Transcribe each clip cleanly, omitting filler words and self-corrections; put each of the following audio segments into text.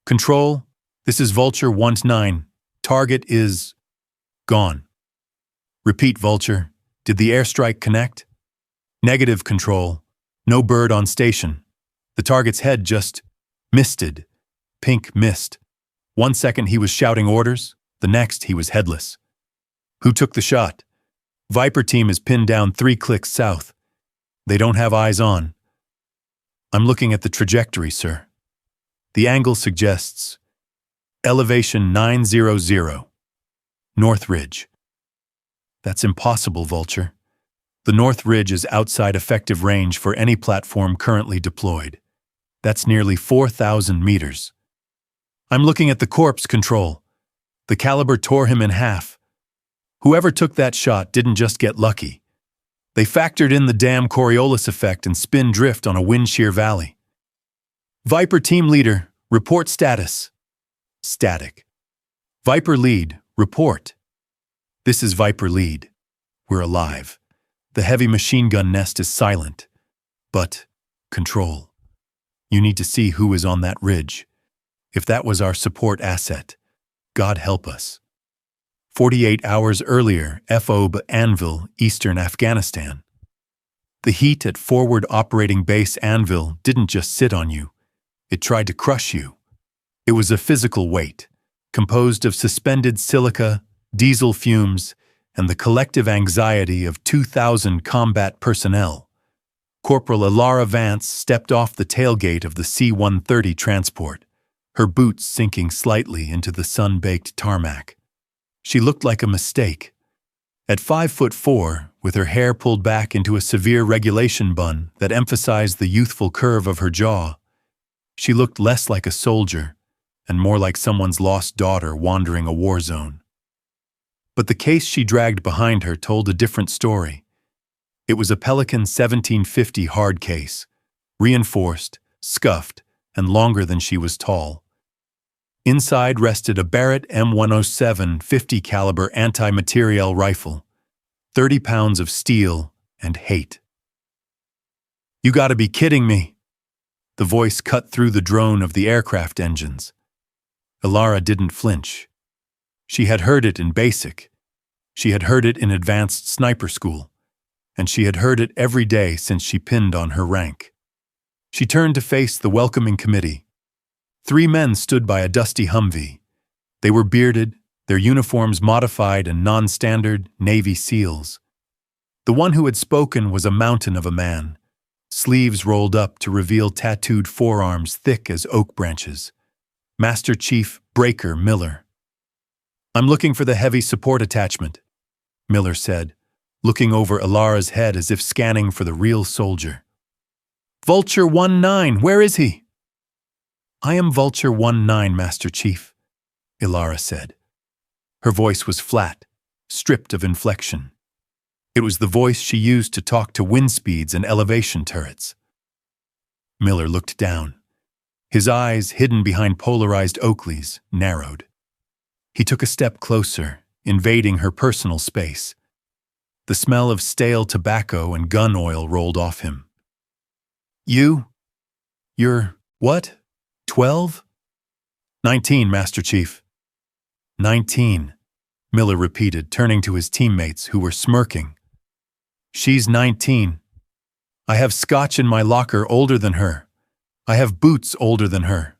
Control, this is Vulture 1-9. Target is gone. Repeat, Vulture. Did the airstrike connect? Negative, Control. No bird on station. The target's head just misted. Pink mist. 1 second he was shouting orders, the next he was headless. Who took the shot? Viper team is pinned down 3 clicks south. They don't have eyes on. I'm looking at the trajectory, sir. The angle suggests elevation 900, North Ridge. That's impossible, Vulture. The North Ridge is outside effective range for any platform currently deployed. That's nearly 4,000 meters. I'm looking at the corpse, Control. The caliber tore him in half. Whoever took that shot didn't just get lucky. They factored in the damn Coriolis effect and spin drift on a wind shear valley. Viper team leader, report status. Static. Viper lead, report. This is Viper lead. We're alive. The heavy machine gun nest is silent. But, Control, you need to see who is on that ridge. If that was our support asset, God help us. 48 hours earlier, FOB Anvil, Eastern Afghanistan. The heat at Forward Operating Base Anvil didn't just sit on you. It tried to crush you. It was a physical weight, composed of suspended silica, diesel fumes, and the collective anxiety of 2,000 combat personnel. Corporal Elara Vance stepped off the tailgate of the C-130 transport, her boots sinking slightly into the sun-baked tarmac. She looked like a mistake. At 5'4", with her hair pulled back into a severe regulation bun that emphasized the youthful curve of her jaw, she looked less like a soldier and more like someone's lost daughter wandering a war zone. But the case she dragged behind her told a different story. It was a Pelican 1750 hard case, reinforced, scuffed, and longer than she was tall. Inside rested a Barrett M107 50 caliber anti-materiel rifle, 30 pounds of steel and hate. You gotta be kidding me. The voice cut through the drone of the aircraft engines. Elara didn't flinch. She had heard it in basic. She had heard it in advanced sniper school. And she had heard it every day since she pinned on her rank. She turned to face the welcoming committee. 3 men stood by a dusty Humvee. They were bearded, their uniforms modified and non-standard Navy SEALs. The one who had spoken was a mountain of a man, sleeves rolled up to reveal tattooed forearms thick as oak branches. Master Chief Breaker Miller. I'm looking for the heavy support attachment, Miller said, looking over Elara's head as if scanning for the real soldier. Vulture 1-9, where is he? I am Vulture 1-9, Master Chief, Elara said. Her voice was flat, stripped of inflection. It was the voice she used to talk to wind speeds and elevation turrets. Miller looked down. His eyes, hidden behind polarized Oakleys, narrowed. He took a step closer, invading her personal space. The smell of stale tobacco and gun oil rolled off him. You're what? 12? 19, Master Chief. 19, Miller repeated, turning to his teammates who were smirking. She's 19. I have scotch in my locker older than her. I have boots older than her.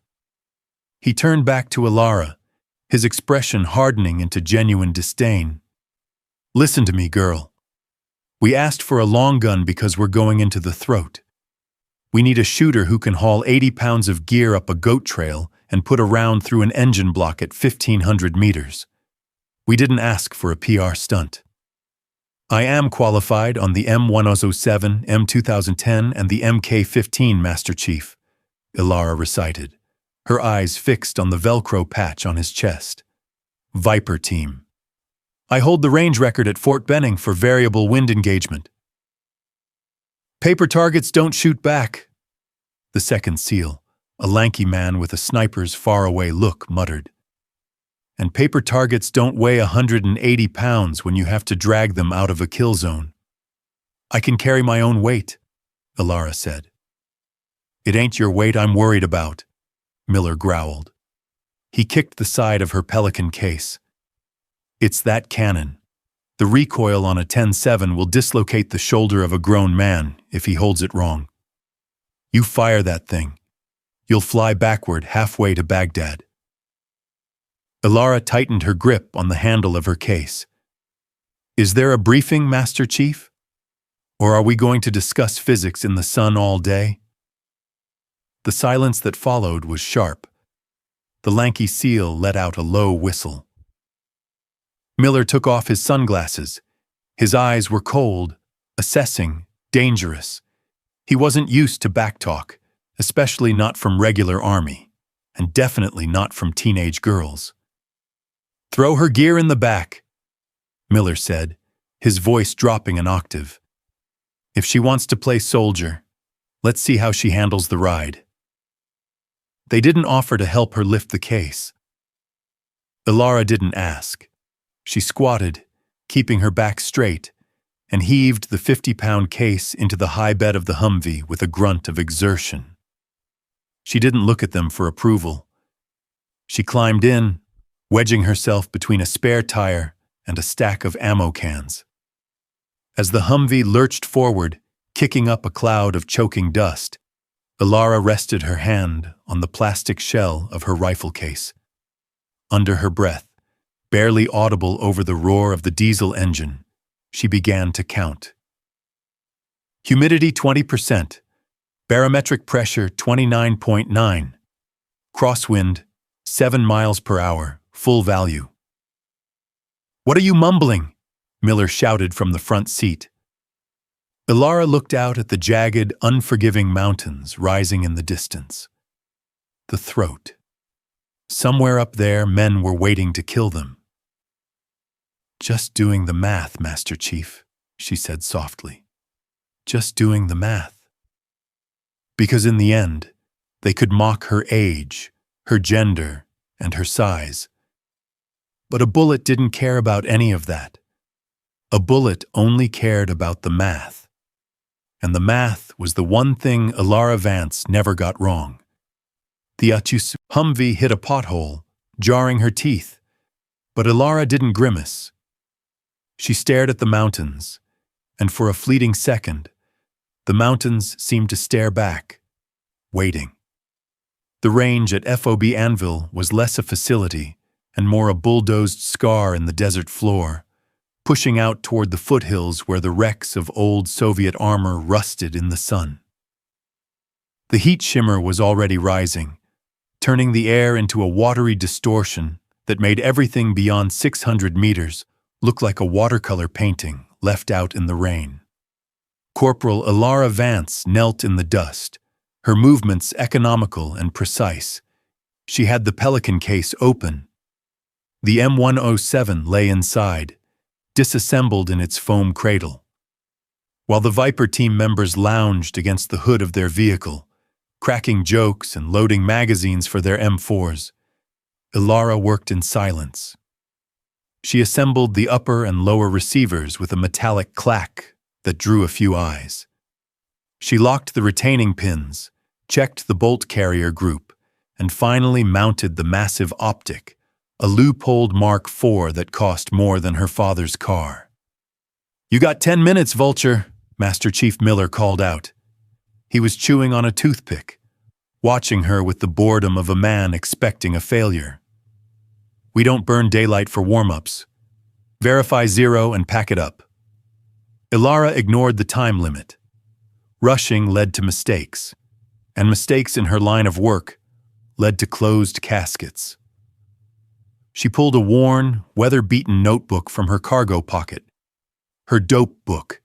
He turned back to Elara, his expression hardening into genuine disdain. Listen to me, girl. We asked for a long gun because we're going into the throat. We need a shooter who can haul 80 pounds of gear up a goat trail and put a round through an engine block at 1,500 meters. We didn't ask for a PR stunt. I am qualified on the M107, M2010, and the MK-15, Master Chief, Elara recited, her eyes fixed on the Velcro patch on his chest. Viper team. I hold the range record at Fort Benning for variable wind engagement. Paper targets don't shoot back, the second SEAL, a lanky man with a sniper's faraway look, muttered. And paper targets don't weigh 180 pounds when you have to drag them out of a kill zone. I can carry my own weight, Elara said. It ain't your weight I'm worried about, Miller growled. He kicked the side of her Pelican case. "It's that cannon. The recoil on a 10-7 will dislocate the shoulder of a grown man if he holds it wrong. You fire that thing. You'll fly backward halfway to Baghdad." Elara tightened her grip on the handle of her case. "Is there a briefing, Master Chief? Or are we going to discuss physics in the sun all day?" The silence that followed was sharp. The lanky SEAL let out a low whistle. Miller took off his sunglasses. His eyes were cold, assessing, dangerous. He wasn't used to backtalk, especially not from regular Army, and definitely not from teenage girls. "Throw her gear in the back," Miller said, his voice dropping an octave. "If she wants to play soldier, let's see how she handles the ride." They didn't offer to help her lift the case. Elara didn't ask. She squatted, keeping her back straight, and heaved the 50-pound case into the high bed of the Humvee with a grunt of exertion. She didn't look at them for approval. She climbed in, wedging herself between a spare tire and a stack of ammo cans. As the Humvee lurched forward, kicking up a cloud of choking dust, Elara rested her hand on the plastic shell of her rifle case. Under her breath, barely audible over the roar of the diesel engine, she began to count. Humidity 20%, barometric pressure 29.9, crosswind 7 miles per hour, full value. "What are you mumbling?" Miller shouted from the front seat. Elara looked out at the jagged, unforgiving mountains rising in the distance. The throat. Somewhere up there, men were waiting to kill them. "Just doing the math, Master Chief," she said softly. "Just doing the math." Because in the end, they could mock her age, her gender, and her size. But a bullet didn't care about any of that. A bullet only cared about the math. And the math was the one thing Elara Vance never got wrong. The Humvee hit a pothole, jarring her teeth, but Elara didn't grimace. She stared at the mountains, and for a fleeting second, the mountains seemed to stare back, waiting. The range at FOB Anvil was less a facility and more a bulldozed scar in the desert floor, pushing out toward the foothills where the wrecks of old Soviet armor rusted in the sun. The heat shimmer was already rising, turning the air into a watery distortion that made everything beyond 600 meters look like a watercolor painting left out in the rain. Corporal Elara Vance knelt in the dust, her movements economical and precise. She had the Pelican case open. The M107 lay inside, disassembled in its foam cradle. While the Viper team members lounged against the hood of their vehicle, cracking jokes and loading magazines for their M4s, Elara worked in silence. She assembled the upper and lower receivers with a metallic clack that drew a few eyes. She locked the retaining pins, checked the bolt carrier group, and finally mounted the massive optic, a loopholed Mark IV that cost more than her father's car. "You got 10 minutes, Vulture," Master Chief Miller called out. He was chewing on a toothpick, watching her with the boredom of a man expecting a failure. "We don't burn daylight for warm-ups. Verify 0 and pack it up." Elara ignored the time limit. Rushing led to mistakes, and mistakes in her line of work led to closed caskets. She pulled a worn, weather-beaten notebook from her cargo pocket. Her dope book.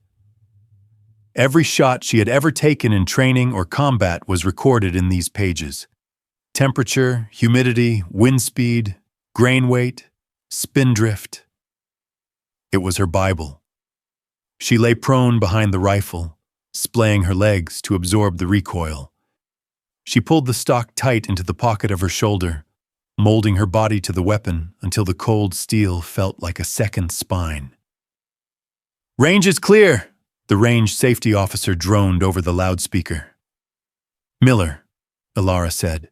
Every shot she had ever taken in training or combat was recorded in these pages. Temperature, humidity, wind speed, grain weight, spindrift. It was her Bible. She lay prone behind the rifle, splaying her legs to absorb the recoil. She pulled the stock tight into the pocket of her shoulder, molding her body to the weapon until the cold steel felt like a second spine. "Range is clear," the range safety officer droned over the loudspeaker. "Miller," Elara said,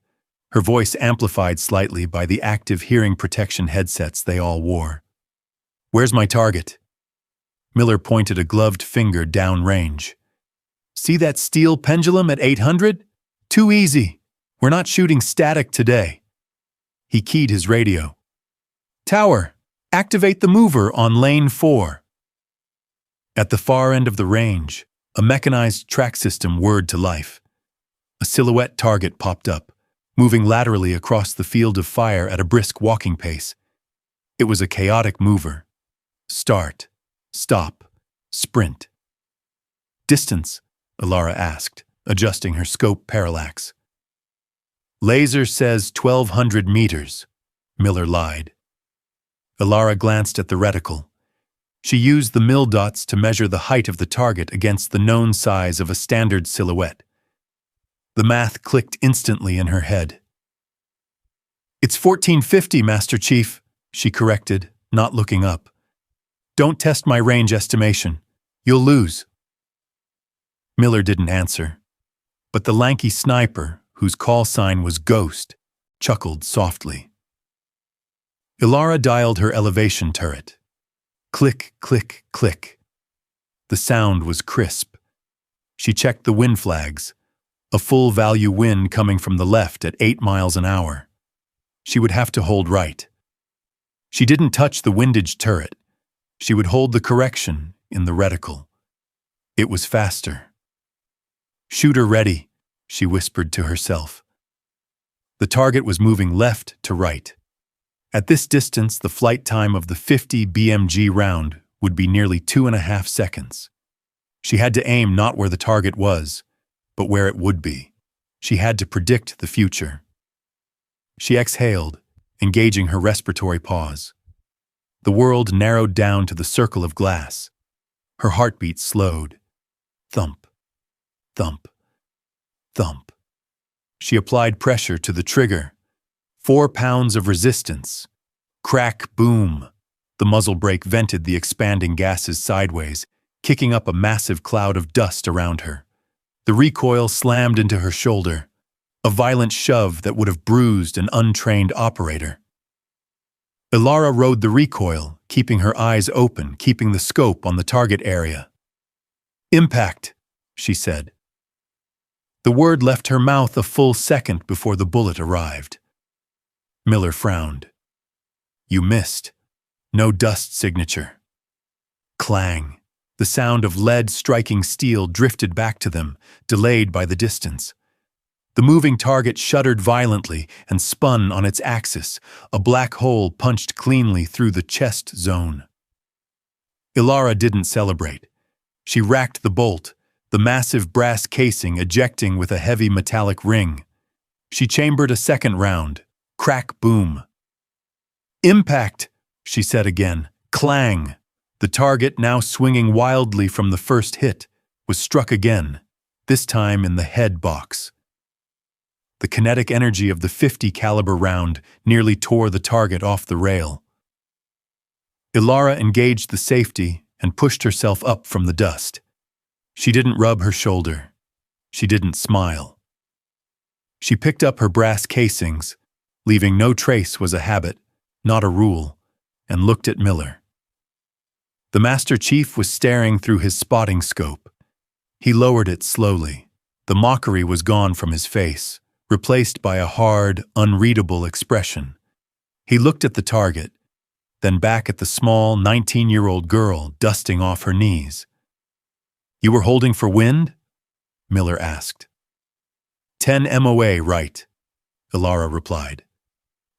her voice amplified slightly by the active hearing protection headsets they all wore. "Where's my target?" Miller pointed a gloved finger downrange. "See that steel pendulum at 800? Too easy. We're not shooting static today." He keyed his radio. "Tower, activate the mover on lane 4. At the far end of the range, a mechanized track system whirred to life. A silhouette target popped up, moving laterally across the field of fire at a brisk walking pace. It was a chaotic mover. Start, stop, sprint. "Distance?" Elara asked, adjusting her scope parallax. "Laser says 1,200 meters," Miller lied. Elara glanced at the reticle. She used the mil dots to measure the height of the target against the known size of a standard silhouette. The math clicked instantly in her head. "It's 1450, Master Chief," she corrected, not looking up. "Don't test my range estimation. You'll lose." Miller didn't answer, but the lanky sniper, whose call sign was Ghost, chuckled softly. Elara dialed her elevation turret. Click, click, click. The sound was crisp. She checked the wind flags, a full-value wind coming from the left at 8 miles an hour. She would have to hold right. She didn't touch the windage turret. She would hold the correction in the reticle. It was faster. "Shooter ready," she whispered to herself. The target was moving left to right. At this distance, the flight time of the 50 BMG round would be nearly 2.5 seconds. She had to aim not where the target was, but where it would be. She had to predict the future. She exhaled, engaging her respiratory pause. The world narrowed down to the circle of glass. Her heartbeat slowed. Thump, thump, thump. She applied pressure to the trigger. 4 pounds of resistance. Crack, boom. The muzzle brake vented the expanding gases sideways, kicking up a massive cloud of dust around her. The recoil slammed into her shoulder, a violent shove that would have bruised an untrained operator. Elara rode the recoil, keeping her eyes open, keeping the scope on the target area. "Impact," she said. The word left her mouth a full second before the bullet arrived. Miller frowned. "You missed. No dust signature." Clang. The sound of lead striking steel drifted back to them, delayed by the distance. The moving target shuddered violently and spun on its axis, a black hole punched cleanly through the chest zone. Elara didn't celebrate. She racked the bolt, the massive brass casing ejecting with a heavy metallic ring. She chambered a second round. Crack, boom. "Impact," she said again. Clang. The target, now swinging wildly from the first hit, was struck again, this time in the head box. The kinetic energy of the 50 caliber round nearly tore the target off the rail. Elara engaged the safety and pushed herself up from the dust. She didn't rub her shoulder. She didn't smile. She picked up her brass casings, leaving no trace was a habit, not a rule, and looked at Miller. The Master Chief was staring through his spotting scope. He lowered it slowly. The mockery was gone from his face, replaced by a hard, unreadable expression. He looked at the target, then back at the small 19-year-old girl dusting off her knees. "You were holding for wind?" Miller asked. 10 MOA, right, Elara replied.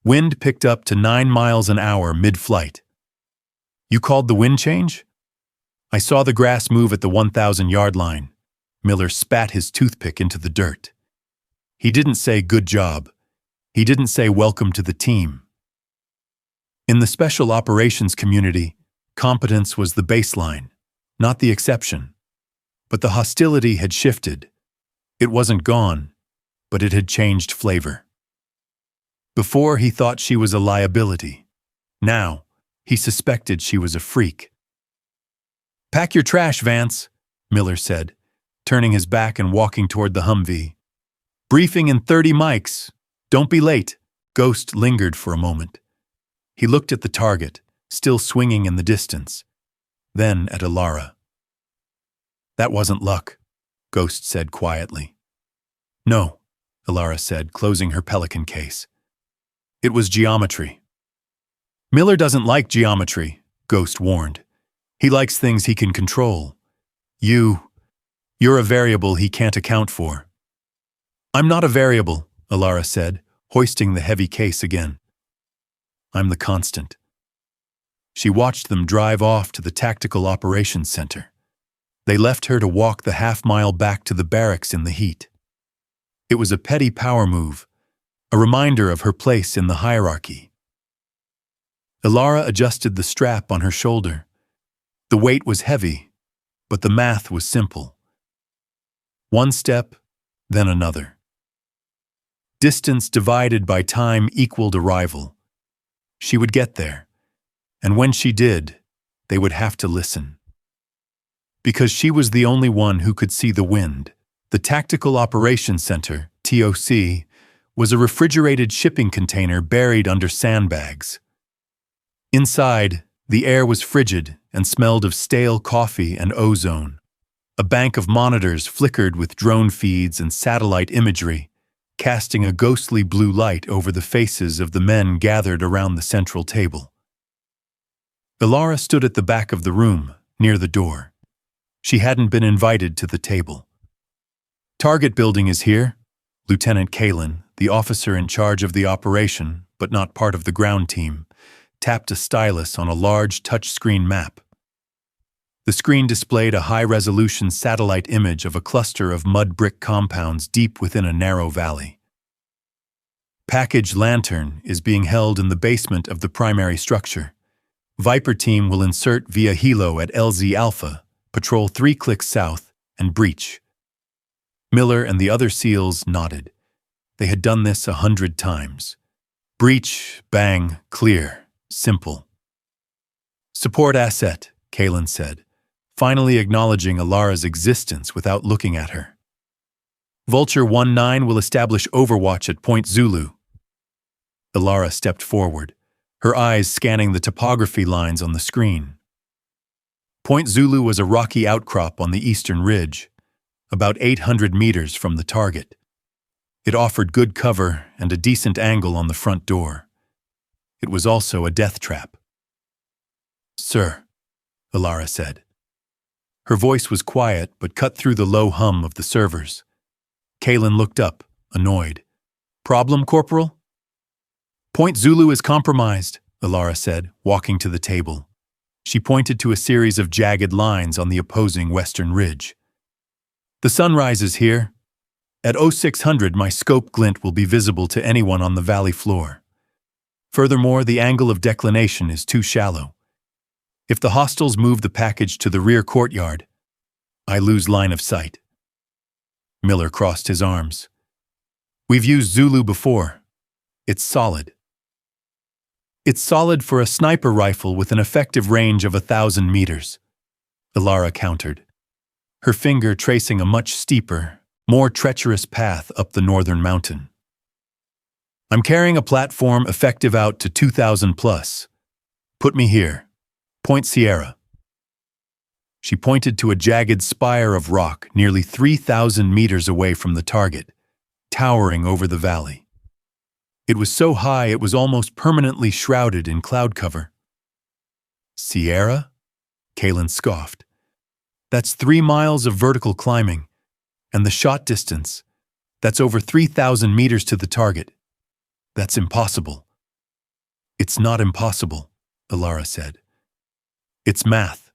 Wind picked up to 9 miles an hour mid-flight. "You called the wind change?" "I saw the grass move at the 1,000-yard line." Miller spat his toothpick into the dirt. He didn't say good job. He didn't say welcome to the team. In the special operations community, competence was the baseline, not the exception. But the hostility had shifted. It wasn't gone, but it had changed flavor. Before, he thought she was a liability. Now, he suspected she was a freak. "Pack your trash, Vance," Miller said, turning his back and walking toward the Humvee. "Briefing in 30 mics. Don't be late. Ghost lingered for a moment. He looked at the target, still swinging in the distance, then at Elara. That wasn't luck, Ghost said quietly. No, Elara said, closing her pelican case. It was geometry. Miller doesn't like geometry, Ghost warned. He likes things he can control. You're a variable he can't account for. I'm not a variable, Elara said, hoisting the heavy case again. I'm the constant. She watched them drive off to the Tactical Operations Center. They left her to walk the half-mile back to the barracks in the heat. It was a petty power move, a reminder of her place in the hierarchy. Elara adjusted the strap on her shoulder. The weight was heavy, but the math was simple. One step, then another. Distance divided by time equaled arrival. She would get there, and when she did, they would have to listen. Because she was the only one who could see the wind, the Tactical Operations Center, TOC, was a refrigerated shipping container buried under sandbags. Inside, the air was frigid and smelled of stale coffee and ozone. A bank of monitors flickered with drone feeds and satellite imagery, casting a ghostly blue light over the faces of the men gathered around the central table. Elara stood at the back of the room, near the door. She hadn't been invited to the table. Target building is here, Lieutenant Kalin, the officer in charge of the operation, but not part of the ground team, tapped a stylus on a large touchscreen map. The screen displayed a high-resolution satellite image of a cluster of mud brick compounds deep within a narrow valley. Package Lantern is being held in the basement of the primary structure. Viper team will insert via helo at LZ Alpha, patrol 3 clicks south, and breach. Miller and the other SEALs nodded. They had done this 100 times. Breach, bang, clear, simple. Support asset, Kalin said, finally acknowledging Elara's existence without looking at her. Vulture 19 will establish overwatch at Point Zulu. Elara stepped forward, her eyes scanning the topography lines on the screen. Point Zulu was a rocky outcrop on the eastern ridge, about 800 meters from the target. It offered good cover and a decent angle on the front door. It was also a death trap. Sir, Elara said. Her voice was quiet but cut through the low hum of the servers. Kalin looked up, annoyed. Problem, Corporal? Point Zulu is compromised, Elara said, walking to the table. She pointed to a series of jagged lines on the opposing western ridge. The sun rises here. At 0600, my scope glint will be visible to anyone on the valley floor. Furthermore, the angle of declination is too shallow. If the hostiles move the package to the rear courtyard, I lose line of sight. Miller crossed his arms. We've used Zulu before. It's solid. It's solid for a sniper rifle with an effective range of 1,000 meters, Elara countered, her finger tracing a much steeper, more treacherous path up the northern mountain. I'm carrying a platform effective out to 2,000 plus. Put me here. Point Sierra. She pointed to a jagged spire of rock nearly 3,000 meters away from the target, towering over the valley. It was so high it was almost permanently shrouded in cloud cover. Sierra? Kalin scoffed. That's 3 miles of vertical climbing, and the shot distance, that's over 3,000 meters to the target. That's impossible. It's not impossible, Elara said. It's math.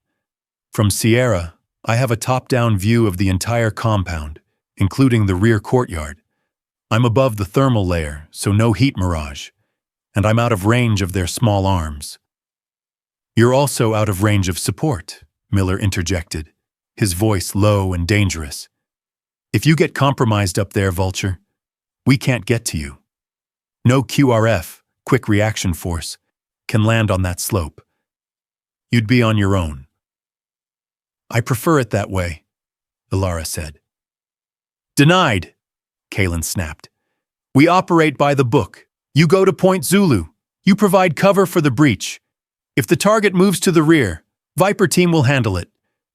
From Sierra, I have a top-down view of the entire compound, including the rear courtyard. I'm above the thermal layer, so no heat mirage, and I'm out of range of their small arms. You're also out of range of support, Miller interjected, his voice low and dangerous. If you get compromised up there, Vulture, we can't get to you. No QRF, quick reaction force, can land on that slope. You'd be on your own. I prefer it that way, Elara said. Denied, Kalin snapped. We operate by the book. You go to Point Zulu. You provide cover for the breach. If the target moves to the rear, Viper team will handle it.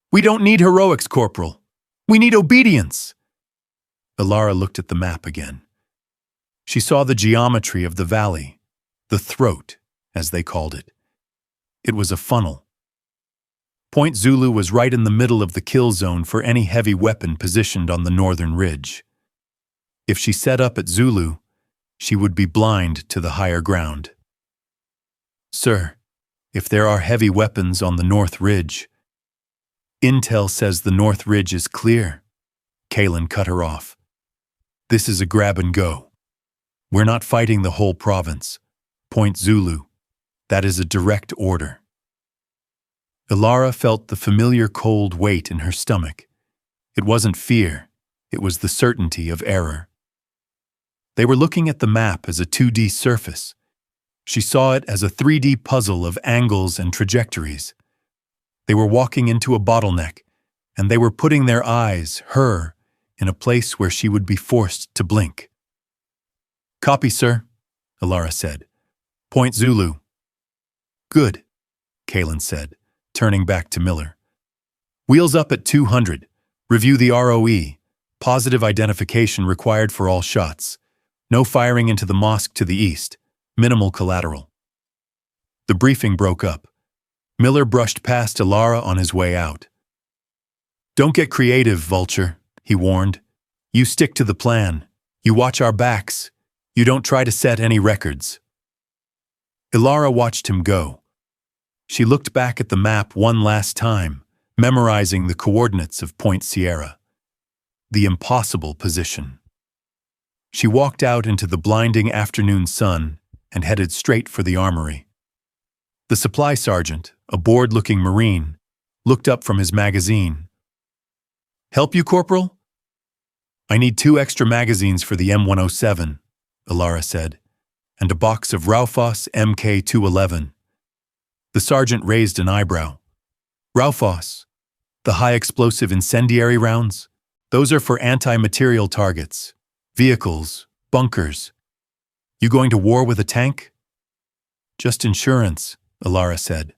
We don't need heroics, Corporal. We need obedience. Elara looked at the map again. She saw the geometry of the valley, the throat, as they called it. It was a funnel. Point Zulu was right in the middle of the kill zone for any heavy weapon positioned on the northern ridge. If she set up at Zulu, she would be blind to the higher ground. Sir, if there are heavy weapons on the north ridge, Intel says the north ridge is clear. Kalen cut her off. This is a grab and go. We're not fighting the whole province. Point Zulu. That is a direct order. Elara felt the familiar cold weight in her stomach. It wasn't fear, it was the certainty of error. They were looking at the map as a 2D surface. She saw it as a 3D puzzle of angles and trajectories. They were walking into a bottleneck, and they were putting their eyes, her, in a place where she would be forced to blink. Copy, sir, Elara said. Point Zulu. Good, Kalen said, turning back to Miller. Wheels up at 200. Review the ROE. Positive identification required for all shots. No firing into the mosque to the east. Minimal collateral. The briefing broke up. Miller brushed past Elara on his way out. Don't get creative, Vulture, he warned. You stick to the plan. You watch our backs. You don't try to set any records. Elara watched him go. She looked back at the map one last time, memorizing the coordinates of Point Sierra. The impossible position. She walked out into the blinding afternoon sun and headed straight for the armory. The supply sergeant, a bored-looking Marine, looked up from his magazine. Help you, Corporal? I need 2 extra magazines for the M107, Elara said, and a box of Raufoss MK211. The sergeant raised an eyebrow. Raufoss, the high-explosive incendiary rounds? Those are for anti-material targets, vehicles, bunkers. You going to war with a tank? Just insurance, Elara said.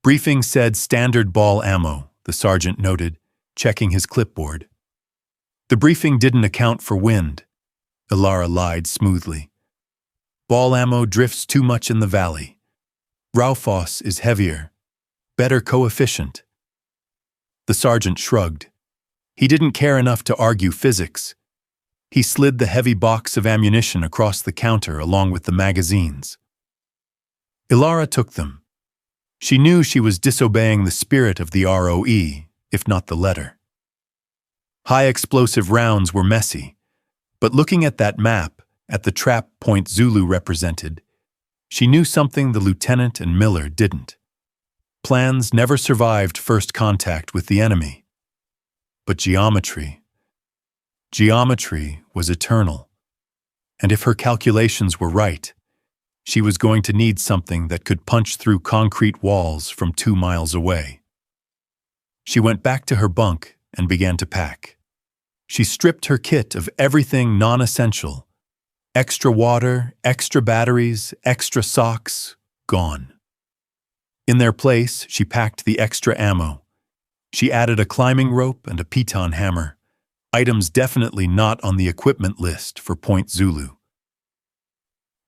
Briefing said standard ball ammo, the sergeant noted, checking his clipboard. The briefing didn't account for wind, Elara lied smoothly. Ball ammo drifts too much in the valley. Raufoss is heavier, better coefficient. The sergeant shrugged. He didn't care enough to argue physics. He slid the heavy box of ammunition across the counter along with the magazines. Elara took them. She knew she was disobeying the spirit of the ROE, if not the letter. High-explosive rounds were messy, but looking at that map, at the trap Point Zulu represented, she knew something the lieutenant and Miller didn't. Plans never survived first contact with the enemy. But geometry was eternal. And if her calculations were right, she was going to need something that could punch through concrete walls from 2 miles away. She went back to her bunk and began to pack. She stripped her kit of everything non-essential. Extra water, extra batteries, extra socks, gone. In their place, she packed the extra ammo. She added a climbing rope and a piton hammer, items definitely not on the equipment list for Point Zulu.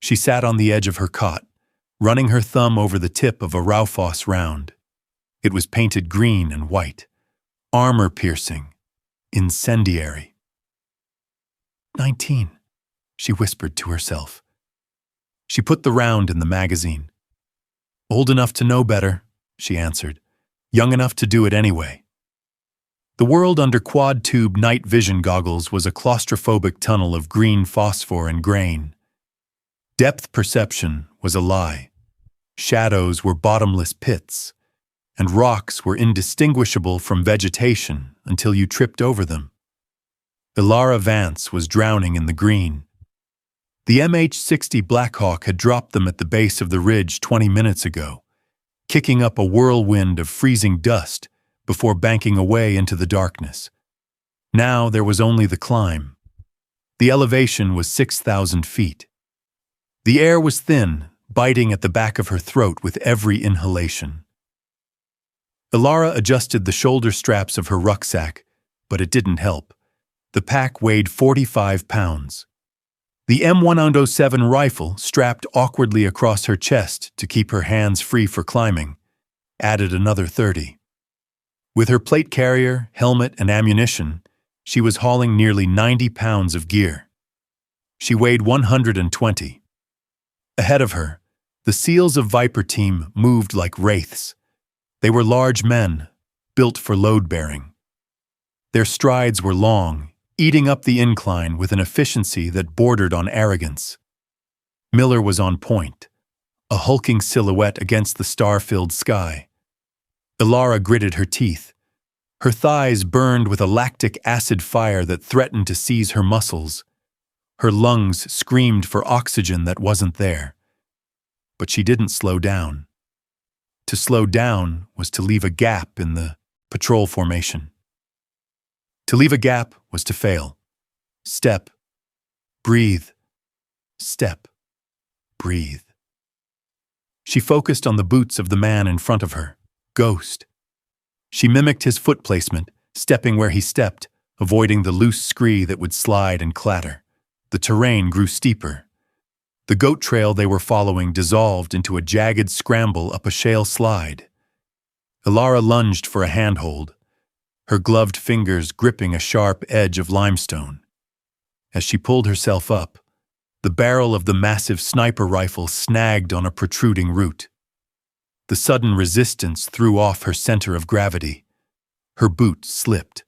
She sat on the edge of her cot, running her thumb over the tip of a Raufoss round. It was painted green and white, armor-piercing, incendiary. 19, she whispered to herself. She put the round in the magazine. Old enough to know better, she answered. Young enough to do it anyway. The world under quad-tube night vision goggles was a claustrophobic tunnel of green phosphor and grain. Depth perception was a lie. Shadows were bottomless pits, and rocks were indistinguishable from vegetation until you tripped over them. Elara Vance was drowning in the green. The MH-60 Blackhawk had dropped them at the base of the ridge 20 minutes ago, kicking up a whirlwind of freezing dust before banking away into the darkness. Now there was only the climb. The elevation was 6,000 feet. The air was thin, biting at the back of her throat with every inhalation. Elara adjusted the shoulder straps of her rucksack, but it didn't help. The pack weighed 45 pounds. The M107 rifle, strapped awkwardly across her chest to keep her hands free for climbing, added another 30. With her plate carrier, helmet, and ammunition, she was hauling nearly 90 pounds of gear. She weighed 120. Ahead of her, the SEALs of Viper Team moved like wraiths. They were large men, built for load-bearing. Their strides were long, eating up the incline with an efficiency that bordered on arrogance. Miller was on point, a hulking silhouette against the star-filled sky. Elara gritted her teeth. Her thighs burned with a lactic acid fire that threatened to seize her muscles. Her lungs screamed for oxygen that wasn't there. But she didn't slow down. To slow down was to leave a gap in the patrol formation. To leave a gap was to fail. Step, breathe, step, breathe. She focused on the boots of the man in front of her, Ghost. She mimicked his foot placement, stepping where he stepped, avoiding the loose scree that would slide and clatter. The terrain grew steeper. The goat trail they were following dissolved into a jagged scramble up a shale slide. Elara lunged for a handhold, her gloved fingers gripping a sharp edge of limestone. As she pulled herself up, the barrel of the massive sniper rifle snagged on a protruding root. The sudden resistance threw off her center of gravity. Her boot slipped.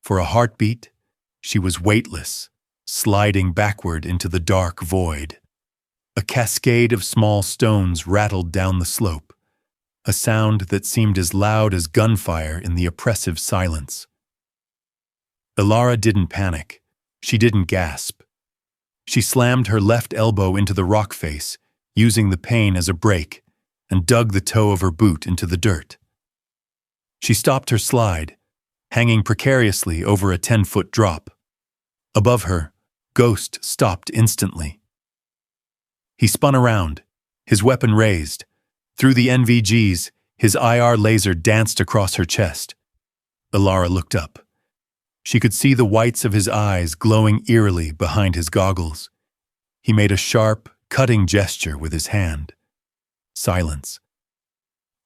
For a heartbeat, she was weightless, sliding backward into the dark void. A cascade of small stones rattled down the slope, a sound that seemed as loud as gunfire in the oppressive silence. Elara didn't panic. She didn't gasp. She slammed her left elbow into the rock face, using the pain as a brake, and dug the toe of her boot into the dirt. She stopped her slide, hanging precariously over a 10-foot drop. Above her, Ghost stopped instantly. He spun around, his weapon raised. Through the NVGs, his IR laser danced across her chest. Elara looked up. She could see the whites of his eyes glowing eerily behind his goggles. He made a sharp, cutting gesture with his hand. Silence.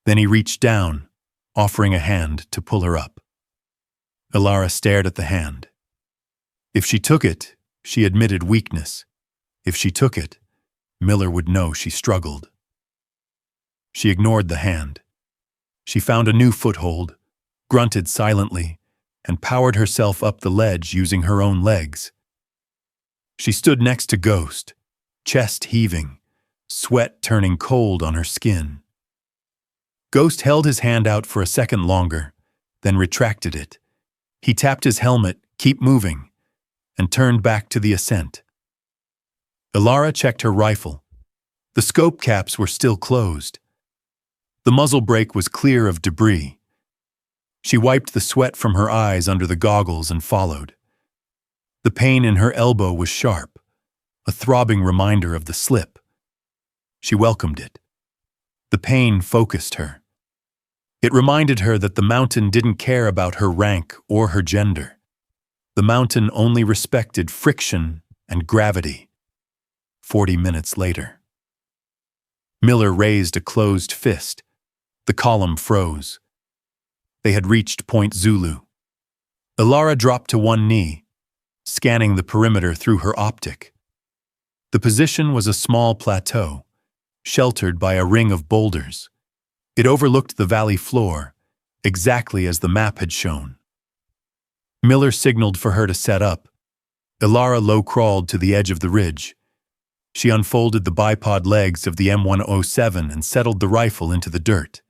Then he reached down, offering a hand to pull her up. Elara stared at the hand. If she took it, she admitted weakness. If she took it, Miller would know she struggled. She ignored the hand. She found a new foothold, grunted silently, and powered herself up the ledge using her own legs. She stood next to Ghost, chest heaving, sweat turning cold on her skin. Ghost held his hand out for a second longer, then retracted it. He tapped his helmet, "Keep moving," and turned back to the ascent. Elara checked her rifle. The scope caps were still closed. The muzzle brake was clear of debris. She wiped the sweat from her eyes under the goggles and followed. The pain in her elbow was sharp, a throbbing reminder of the slip. She welcomed it. The pain focused her. It reminded her that the mountain didn't care about her rank or her gender. The mountain only respected friction and gravity. 40 minutes later. Miller raised a closed fist. The column froze. They had reached Point Zulu. Elara dropped to one knee, scanning the perimeter through her optic. The position was a small plateau, sheltered by a ring of boulders. It overlooked the valley floor, exactly as the map had shown. Miller signaled for her to set up. Elara low-crawled to the edge of the ridge. She unfolded the bipod legs of the M107 and settled the rifle into the dirt.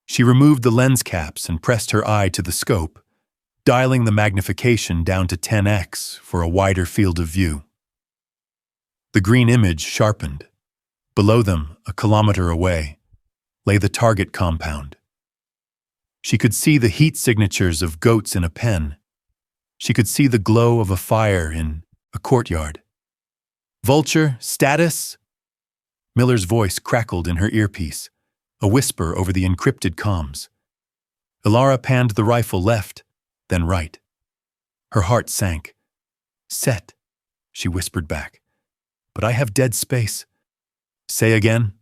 She removed the lens caps and pressed her eye to the scope, dialing the magnification down to 10x for a wider field of view. The green image sharpened. Below them, a kilometer away, lay the target compound. She could see the heat signatures of goats in a pen. She could see the glow of a fire in a courtyard. "Vulture, status?" Miller's voice crackled in her earpiece, a whisper over the encrypted comms. Elara panned the rifle left, then right. Her heart sank. "Set," she whispered back. "But I have dead space." "Say again?"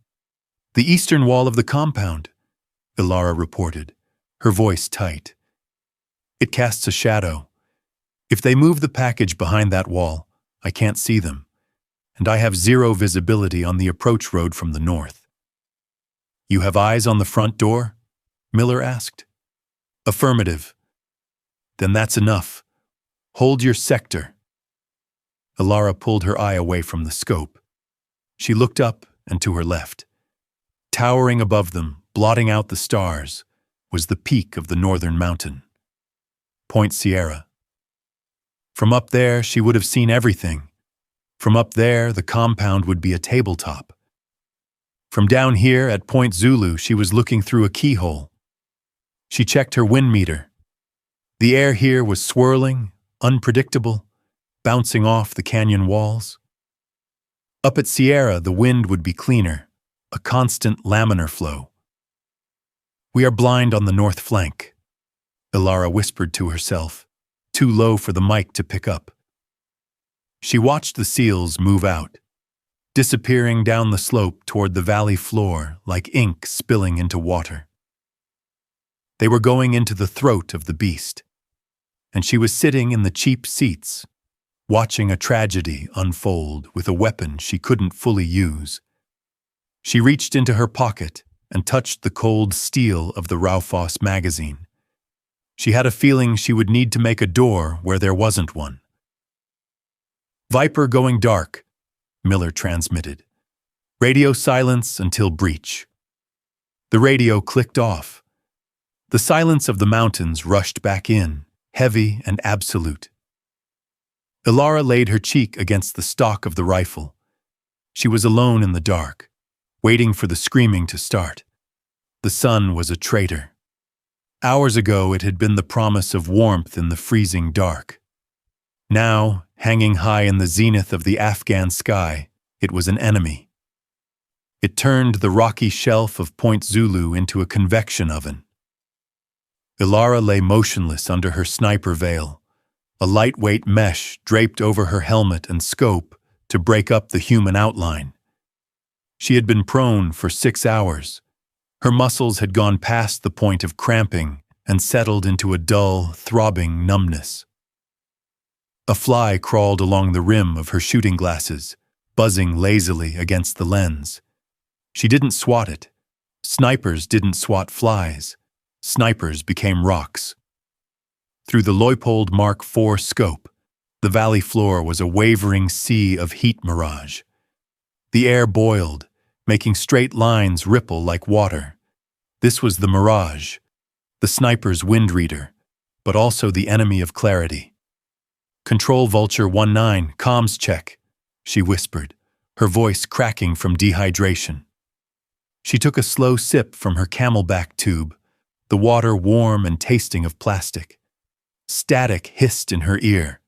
"The eastern wall of the compound," Elara reported, her voice tight. "It casts a shadow. If they move the package behind that wall, I can't see them, and I have zero visibility on the approach road from the north." "You have eyes on the front door?" Miller asked. "Affirmative." "Then that's enough. Hold your sector." Elara pulled her eye away from the scope. She looked up and to her left. Towering above them, blotting out the stars, was the peak of the northern mountain, Point Sierra. From up there, she would have seen everything. From up there, the compound would be a tabletop. From down here at Point Zulu, she was looking through a keyhole. She checked her wind meter. The air here was swirling, unpredictable, bouncing off the canyon walls. Up at Sierra, the wind would be cleaner, a constant laminar flow. "We are blind on the north flank," Elara whispered to herself, too low for the mic to pick up. She watched the seals move out, disappearing down the slope toward the valley floor like ink spilling into water. They were going into the throat of the beast, and she was sitting in the cheap seats, watching a tragedy unfold with a weapon she couldn't fully use. She reached into her pocket and touched the cold steel of the Raufoss magazine. She had a feeling she would need to make a door where there wasn't one. "Viper going dark," Miller transmitted. "Radio silence until breach." The radio clicked off. The silence of the mountains rushed back in, heavy and absolute. Elara laid her cheek against the stock of the rifle. She was alone in the dark, waiting for the screaming to start. The sun was a traitor. Hours ago it had been the promise of warmth in the freezing dark. Now, hanging high in the zenith of the Afghan sky, it was an enemy. It turned the rocky shelf of Point Zulu into a convection oven. Elara lay motionless under her sniper veil, a lightweight mesh draped over her helmet and scope to break up the human outline. She had been prone for 6 hours. Her muscles had gone past the point of cramping and settled into a dull, throbbing numbness. A fly crawled along the rim of her shooting glasses, buzzing lazily against the lens. She didn't swat it. Snipers didn't swat flies. Snipers became rocks. Through the Leupold Mark IV scope, the valley floor was a wavering sea of heat mirage. The air boiled, making straight lines ripple like water. This was the mirage, the sniper's wind reader, but also the enemy of clarity. "Control Vulture 19, comms check," she whispered, her voice cracking from dehydration. She took a slow sip from her camelback tube, the water warm and tasting of plastic. Static hissed in her ear.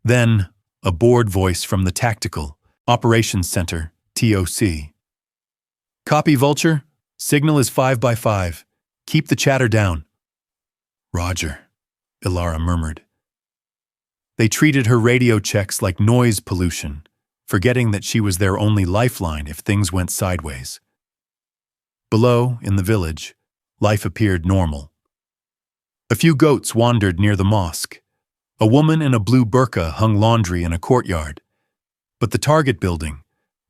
Then, a bored voice from the Tactical Operations Center, TOC. "Copy, Vulture. Signal is 5x5. Keep the chatter down." "Roger," Elara murmured. They treated her radio checks like noise pollution, forgetting that she was their only lifeline if things went sideways. Below, in the village, life appeared normal. A few goats wandered near the mosque. A woman in a blue burqa hung laundry in a courtyard. But the target building,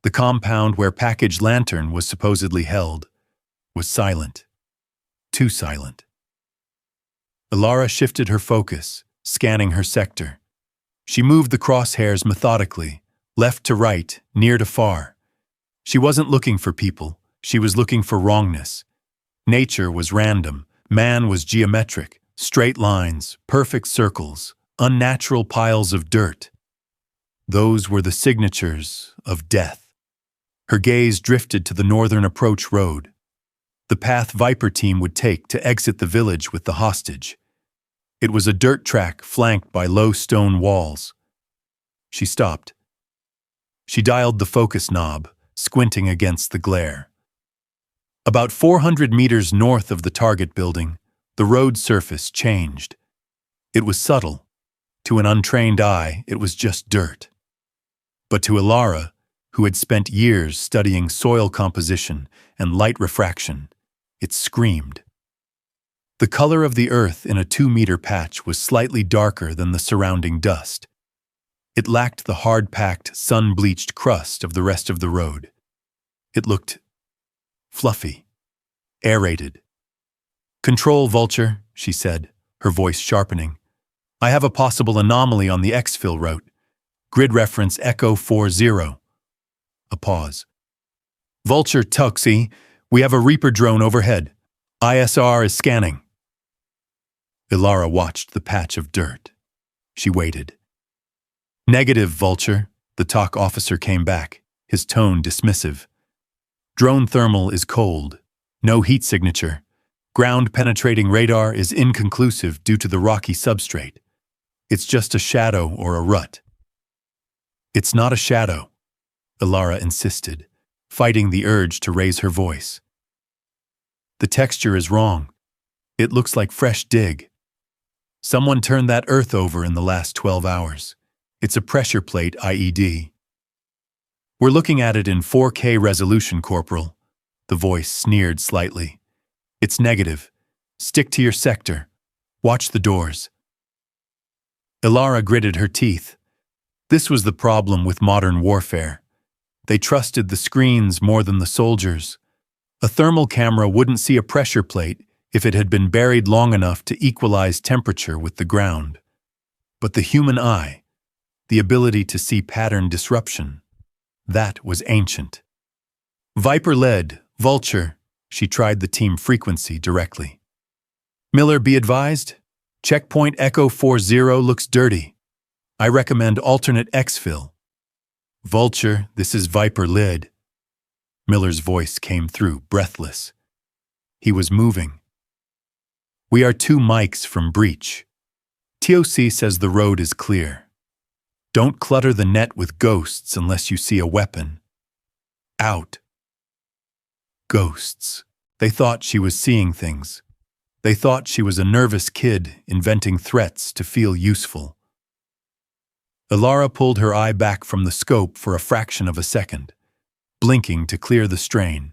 the compound where Package Lantern was supposedly held, was silent. Too silent. Elara shifted her focus, scanning her sector. She moved the crosshairs methodically, left to right, near to far. She wasn't looking for people, she was looking for wrongness. Nature was random, man was geometric, straight lines, perfect circles, unnatural piles of dirt. Those were the signatures of death. Her gaze drifted to the northern approach road, the path Viper team would take to exit the village with the hostage. It was a dirt track flanked by low stone walls. She stopped. She dialed the focus knob, squinting against the glare. About 400 meters north of the target building, the road surface changed. It was subtle. To an untrained eye, it was just dirt. But to Elara, who had spent years studying soil composition and light refraction, it screamed. The color of the earth in a 2-meter patch was slightly darker than the surrounding dust. It lacked the hard-packed, sun-bleached crust of the rest of the road. It looked fluffy, aerated. "Control, Vulture," she said, her voice sharpening. "I have a possible anomaly on the exfil route. Grid reference Echo 40. A pause. "Vulture, Tuxie, we have a Reaper drone overhead. ISR is scanning." Elara watched the patch of dirt. She waited. "Negative, Vulture," the TOC officer came back, his tone dismissive. "Drone thermal is cold. No heat signature. Ground-penetrating radar is inconclusive due to the rocky substrate. It's just a shadow or a rut." "It's not a shadow," Elara insisted, fighting the urge to raise her voice. "The texture is wrong. It looks like fresh dig. Someone turned that earth over in the last 12 hours. It's a pressure plate IED. We're looking at it in 4K resolution, Corporal." The voice sneered slightly. "It's negative. Stick to your sector. Watch the doors." Elara gritted her teeth. This was the problem with modern warfare. They trusted the screens more than the soldiers. A thermal camera wouldn't see a pressure plate if it had been buried long enough to equalize temperature with the ground. But the human eye, the ability to see pattern disruption, that was ancient. "Viper led, Vulture," she tried the team frequency directly. "Miller, be advised. Checkpoint Echo 40 looks dirty. I recommend alternate exfil." "Vulture, this is Viper lid." Miller's voice came through, breathless. He was moving. "We are 2 mics from breach. TOC says the road is clear. Don't clutter the net with ghosts unless you see a weapon. Out." Ghosts. They thought she was seeing things. They thought she was a nervous kid inventing threats to feel useful. Elara pulled her eye back from the scope for a fraction of a second, blinking to clear the strain.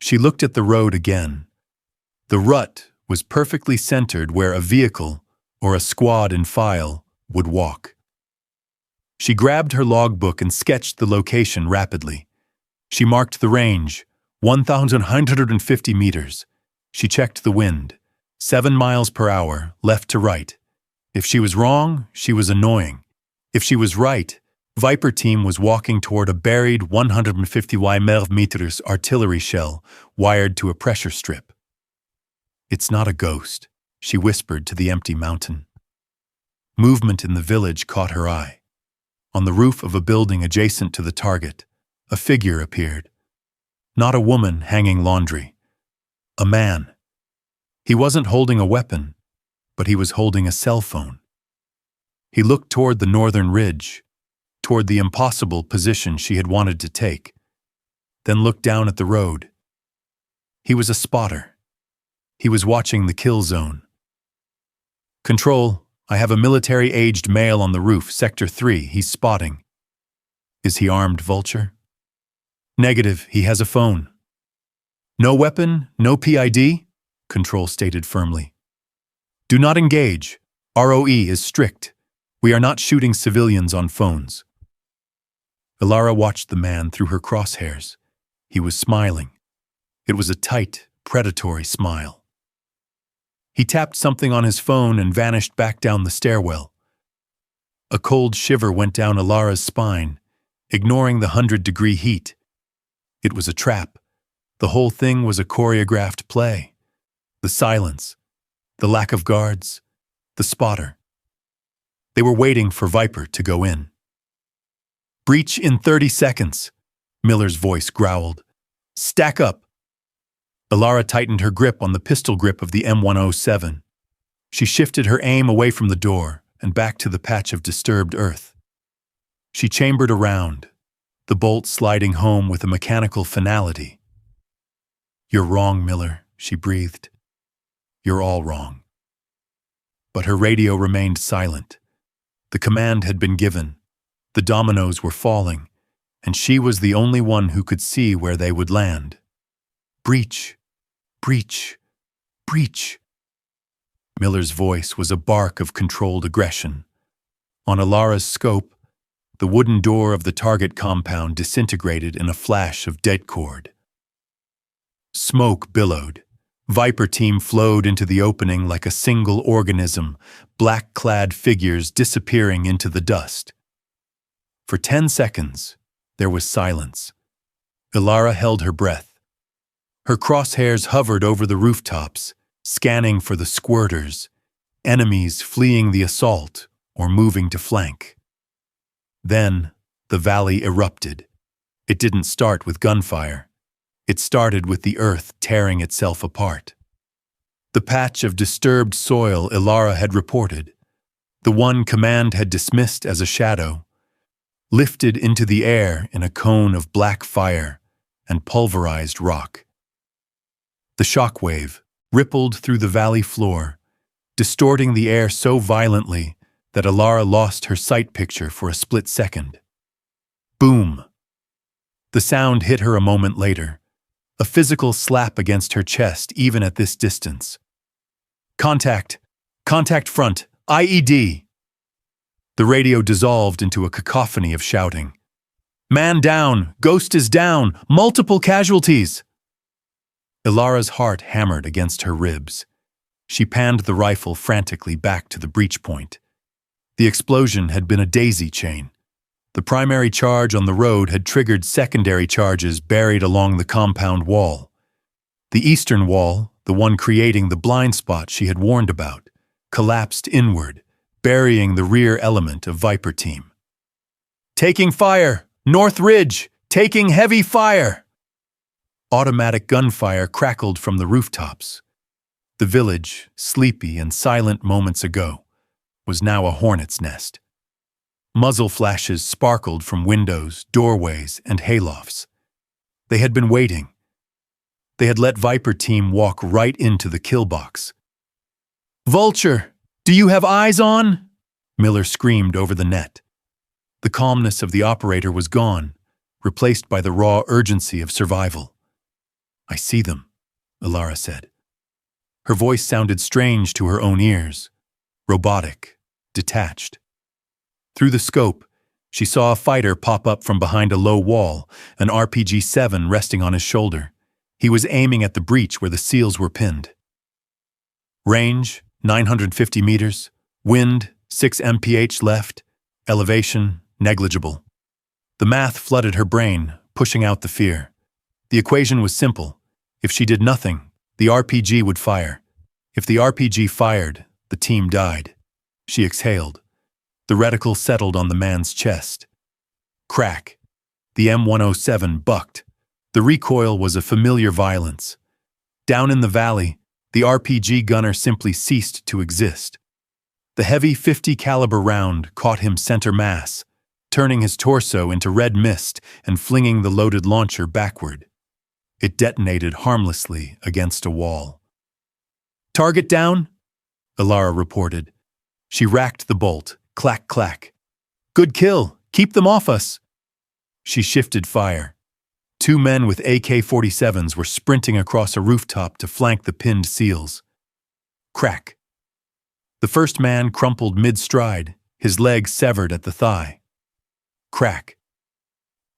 She looked at the road again. The rut was perfectly centered where a vehicle or a squad in file would walk. She grabbed her logbook and sketched the location rapidly. She marked the range, 1,150 meters. She checked the wind, 7 miles per hour, left to right. If she was wrong, she was annoying. If she was right, Viper team was walking toward a buried 150 mm artillery shell wired to a pressure strip. "It's not a ghost," she whispered to the empty mountain. Movement in the village caught her eye. On the roof of a building adjacent to the target, a figure appeared. Not a woman hanging laundry. A man. He wasn't holding a weapon, but he was holding a cell phone. He looked toward the northern ridge, toward the impossible position she had wanted to take, then looked down at the road. He was a spotter. He was watching the kill zone. "Control, I have a military-aged male on the roof, Sector 3, he's spotting." "Is he armed, Vulture?" "Negative, he has a phone." "No weapon, no PID?" Control stated firmly. "Do not engage. ROE is strict. We are not shooting civilians on phones." Elara watched the man through her crosshairs. He was smiling. It was a tight, predatory smile. He tapped something on his phone and vanished back down the stairwell. A cold shiver went down Elara's spine, ignoring the 100-degree heat. It was a trap. The whole thing was a choreographed play. The silence, the lack of guards, the spotter. They were waiting for Viper to go in. "Breach in 30 seconds, Miller's voice growled. "Stack up." Elara tightened her grip on the pistol grip of the M107. She shifted her aim away from the door and back to the patch of disturbed earth. She chambered around, the bolt sliding home with a mechanical finality. "You're wrong, Miller," she breathed. "You're all wrong." But her radio remained silent. The command had been given. The dominoes were falling, and she was the only one who could see where they would land. Breach, breach, breach. Miller's voice was a bark of controlled aggression. On Elara's scope, the wooden door of the target compound disintegrated in a flash of dead cord. Smoke billowed. Viper team flowed into the opening like a single organism, black-clad figures disappearing into the dust. For 10 seconds, there was silence. Elara held her breath. Her crosshairs hovered over the rooftops, scanning for the squirters, enemies fleeing the assault or moving to flank. Then, the valley erupted. It didn't start with gunfire. It started with the earth tearing itself apart. The patch of disturbed soil Elara had reported, the one command had dismissed as a shadow, lifted into the air in a cone of black fire and pulverized rock. The shockwave rippled through the valley floor, distorting the air so violently that Elara lost her sight picture for a split second. Boom! The sound hit her a moment later, a physical slap against her chest even at this distance. "Contact! Contact front! IED!" The radio dissolved into a cacophony of shouting. "Man down! Ghost is down! Multiple casualties!" Elara's heart hammered against her ribs. She panned the rifle frantically back to the breach point. The explosion had been a daisy chain. The primary charge on the road had triggered secondary charges buried along the compound wall. The eastern wall, the one creating the blind spot she had warned about, collapsed inward, burying the rear element of Viper team. "Taking fire! North Ridge! Taking heavy fire!" Automatic gunfire crackled from the rooftops. The village, sleepy and silent moments ago, was now a hornet's nest. Muzzle flashes sparkled from windows, doorways, and haylofts. They had been waiting. They had let Viper team walk right into the kill box. "Vulture, do you have eyes on?" Miller screamed over the net. The calmness of the operator was gone, replaced by the raw urgency of survival. "I see them," Elara said. Her voice sounded strange to her own ears, robotic, detached. Through the scope, she saw a fighter pop up from behind a low wall, an RPG-7 resting on his shoulder. He was aiming at the breach where the SEALs were pinned. Range, 950 meters. Wind, 6 mph left. Elevation, negligible. The math flooded her brain, pushing out the fear. The equation was simple. If she did nothing, the RPG would fire. If the RPG fired, the team died. She exhaled. The reticle settled on the man's chest. Crack. The M107 bucked. The recoil was a familiar violence. Down in the valley, the RPG gunner simply ceased to exist. The heavy .50 caliber round caught him center mass, turning his torso into red mist and flinging the loaded launcher backward. It detonated harmlessly against a wall. "Target down," Elara reported. She racked the bolt. Clack, clack. "Good kill. Keep them off us." She shifted fire. 2 men with AK-47s were sprinting across a rooftop to flank the pinned SEALs. Crack. The first man crumpled mid-stride, his leg severed at the thigh. Crack.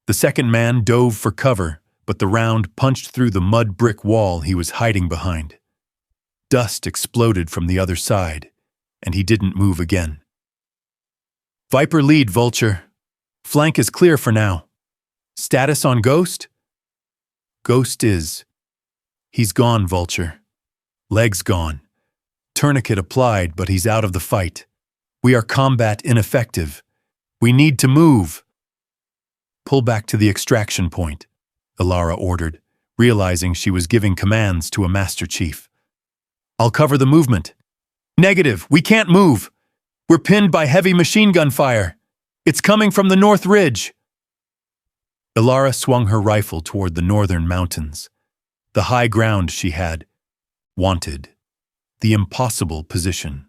The second man dove for cover, but the round punched through the mud brick wall he was hiding behind. Dust exploded from the other side, and he didn't move again. "Viper lead, Vulture. Flank is clear for now. Status on Ghost?" "Ghost is. He's gone, Vulture. Leg's gone. Tourniquet applied, but he's out of the fight. We are combat ineffective. We need to move." "Pull back to the extraction point," Elara ordered, realizing she was giving commands to a Master Chief. "I'll cover the movement." Negative, we can't move. We're pinned by heavy machine gun fire. It's coming from the North Ridge. Elara swung her rifle toward the northern mountains. The high ground she had wanted. The impossible position.